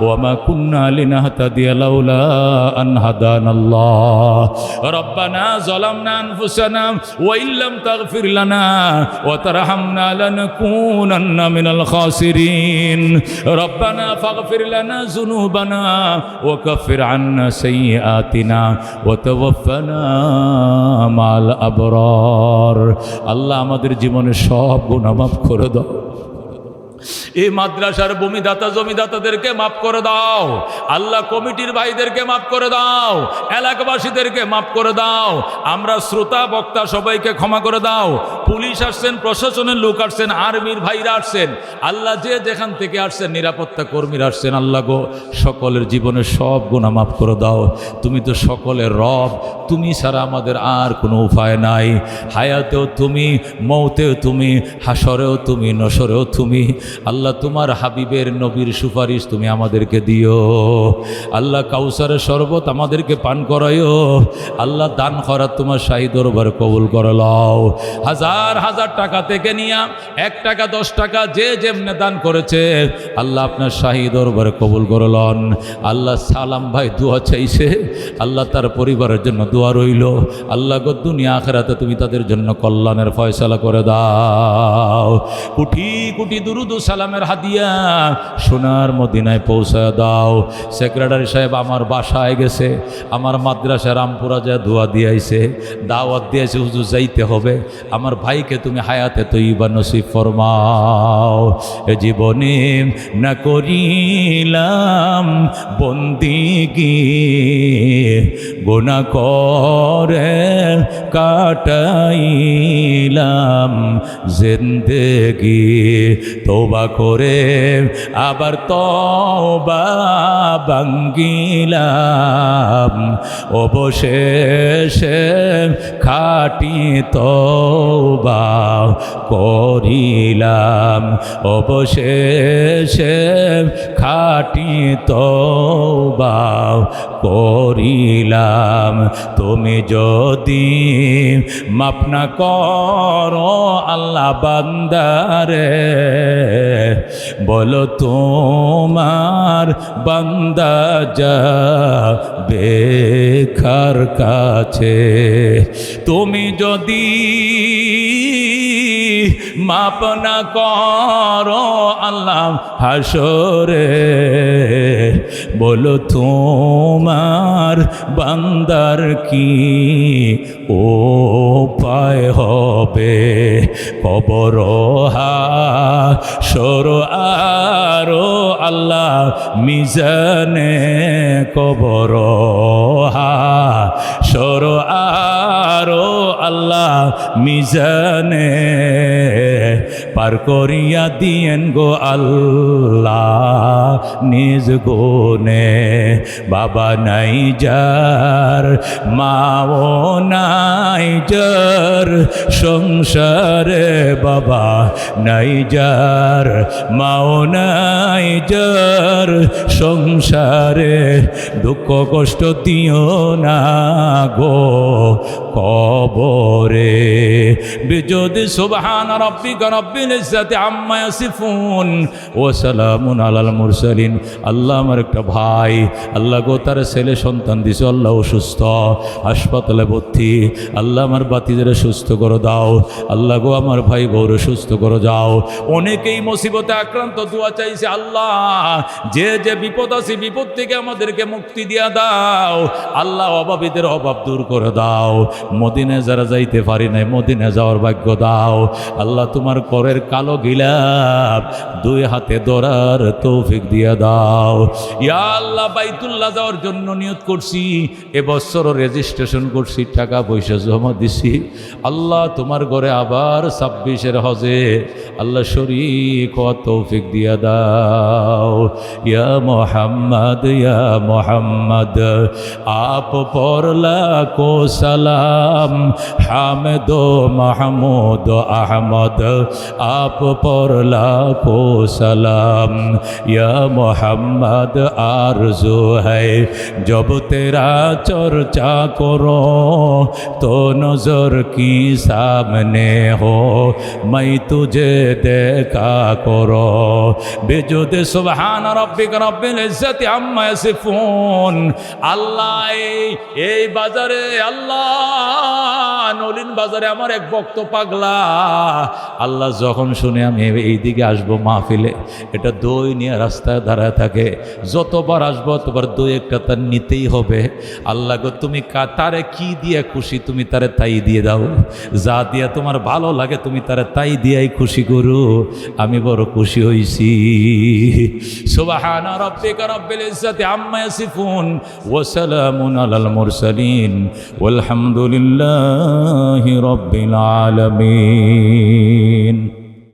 ওয়া মা কুন্না লিনাহতাদিয়া লাউলা আন হাদানাল্লাহ। রব্বানা যালামনা আনফুসানা ওয়া ইল্লাম তাগফির লানা ওয়া তারহামনা লানাকুনান্না মিনাল খাসিরিন। রব্বানা ফাগফির লানা যুনুবানা ওয়া কাফির আন্না সাইয়্যাতিনা ওয়া তাওয়াফানা মাল আবরার। আল্লাহ আমাদের জীবনের সব গুনাহ মাফ করে দাও। এই মাদ্রাসার ভূমিদাতা জমিদাতাদেরকে মাফ করে দাও আল্লাহ, কমিটির ভাইদেরকে মাফ করে দাও, এলাকাবাসীদেরকে মাফ করে দাও, আমরা শ্রোতা বক্তা সবাইকে ক্ষমা করে দাও। পুলিশ আসছেন, প্রশাসনের লোক আসছেন, আর্মির ভাইরা আসছেন, আল্লাহ যে যেখান থেকে আসছেন, নিরাপত্তা কর্মীরা আসছেন, আল্লাহ গো সকলের জীবনের সব গুনাহ মাফ করে দাও। তুমি তো সকলের রব, তুমি ছাড়া আমাদের আর কোনো উপায় নাই। হায়াতেও তুমি, মৌতেও তুমি, হাসরেও তুমি, নসরেও তুমি। আল্লাহ তোমার হাবিবের নবীর সুপারিশ তুমি আমাদেরকে দিও। আল্লাহ কাউসারের শরবত আমাদেরকে পান করাইও। আল্লাহ দান করা তোমার শাহী দরবার কবুল করে লও। হাজার হাজার টাকা থেকে নিয়া 1 টাকা 10 টাকা যে যেমনে দান করেছে, আল্লাহ আপনার শাহী দরবার কবুল করে লন। আল্লাহ সালাম ভাই দোয়া চাইছে, আল্লাহ তার পরিবারের জন্য দোয়া রইল। আল্লাহ গো দুনিয়া আখিরাতে তুমি তাদের জন্য কল্যাণের ফয়সালা করে দাও। কোটি কোটি দুরুদ ও সালামের হাদিয়া সোনার মদিনায় পৌঁছায় দাও। সেক্রেটারি সাহেব আমার বাসায় গেছে, আমার মাদ্রাসা রামপুরা যায় দোয়া দিয়েছে, দাওয়াত দিয়েছে, হুজুর যাইতে হবে। আমার ভাইকে তুমি হায়াতে তৈবা নসিব ফরমাও। এ জীবনে না করিলাম বন্দিগি, গুনাহ করে কাটাইলাম জিন্দেগি। তওবা করে আবার তওবা ভাঙ্গিলাম, অবশেষে খাঁটি তওবা করিলাম, অবশেষে খাঁটি তওবা করিলাম। তুমি যদি মাফ না করো আল্লাহ বান্দারে, বলো তোমার বান্দা যাবে কার কাছে। তুমি যদি মাপ না করো আল্লাহ হাসরে, বলো তোমার বান্দার কি উপায় হবে। কবর হাসর আরো আল্লাহ মিজানে, কবর হাসর আরো আল্লাহ মিজানে, পার করিয়া দিয়েন গো আল্লাহ নিজ গুণে। বাবা নাই যার, মাও নাই যার সংসারে, বাবা নাই যার, মাও নাই যার সংসারে, দুঃখ কষ্ট দিও না গো কবরে। বিজুদ সুবহান রাব্বিকা রাব্বিল ইজ্জাতি আম্মা ইয়াসিফুন ওয়া সালামুন আলাল মুরসালিন। আল্লাহ আমার একটা ভাই, আল্লাহ গো তার ছেলে সন্তান দিছে, আল্লাহ অসুস্থ, হাসপাতালে ভর্তি। আল্লাহ আমার বাতিদের সুস্থ করে দাও। আল্লাহ গো আমার ভাই বউরে সুস্থ করে যাও। অনেকেই মুসিবতে আক্রান্ত, দোয়া চাইছে আল্লাহ যে যে বিপদ আছে বিপদ থেকে আমাদেরকে মুক্তি দিয়া দাও। আল্লাহ অভাবীদের অভাব দূর করে দাও। মদিনায় যারা যাইতে পারি নাই মদিনায় যাওয়ার ভাগ্য দাও। আল্লাহ তোমার করের কালো গিলাপ 2 হাতে ধরার তৌফিক দিয়া দাও। ইয়া আল্লাহ, বাইতুল্লাহ যাওয়ার জন্য নিয়ত করছি, এবছরও রেজিস্ট্রেশন করছি, টাকা পয়সা জমা দিছি। আল্লাহ তোমার ঘরে আবার 26-এর হজে আল্লাহ শরীক হওয়ার তৌফিক দিয়া দাও। ইয়া মোহাম্মদ, ইয়া মোহাম্মদ, আপ পর লাখো সালাম, হামেদ মাহমুদ আহমদ, আপ পর লাখো সালাম। ইয়া মোহাম্মদ आरज़ू है जब तेरा चर्चा करो तो नजर की सामने हो, मैं तुझे देखा करो। बेजुद सुबहान रब्बिक रब्बिल इज्जति अम्मा यसिफून। আল্লাহ এই বাজারে, আল্লাহ নলিন বাজারে আমার এক ভক্ত পাগলা, আল্লাহ যখন শুনে আমি এইদিকে আসবো মাহফিলে, এটা দই নিয়ে রাস্তায় দাঁড়ায় থাকে, যতবার আসবো ততবার দই একটা তার নিতেই হবে। আল্লাহ গো, তুমি তারে কি দিয়ে খুশি তুমি তারে তাই দিয়ে দাও, যা দিয়া তোমার ভালো লাগে তুমি তারে তাই দিয়াই খুশি করু। আমি বড় খুশি হইছি। সুবহান রাব্বিকা রাব্বিল ইজ্জাতি আম্মা ইয়াসিফুন ওয়া সালামুন আলাল মুরসালিন ওয়াল হামদুলিল্লাহি রাব্বিল আলামিন।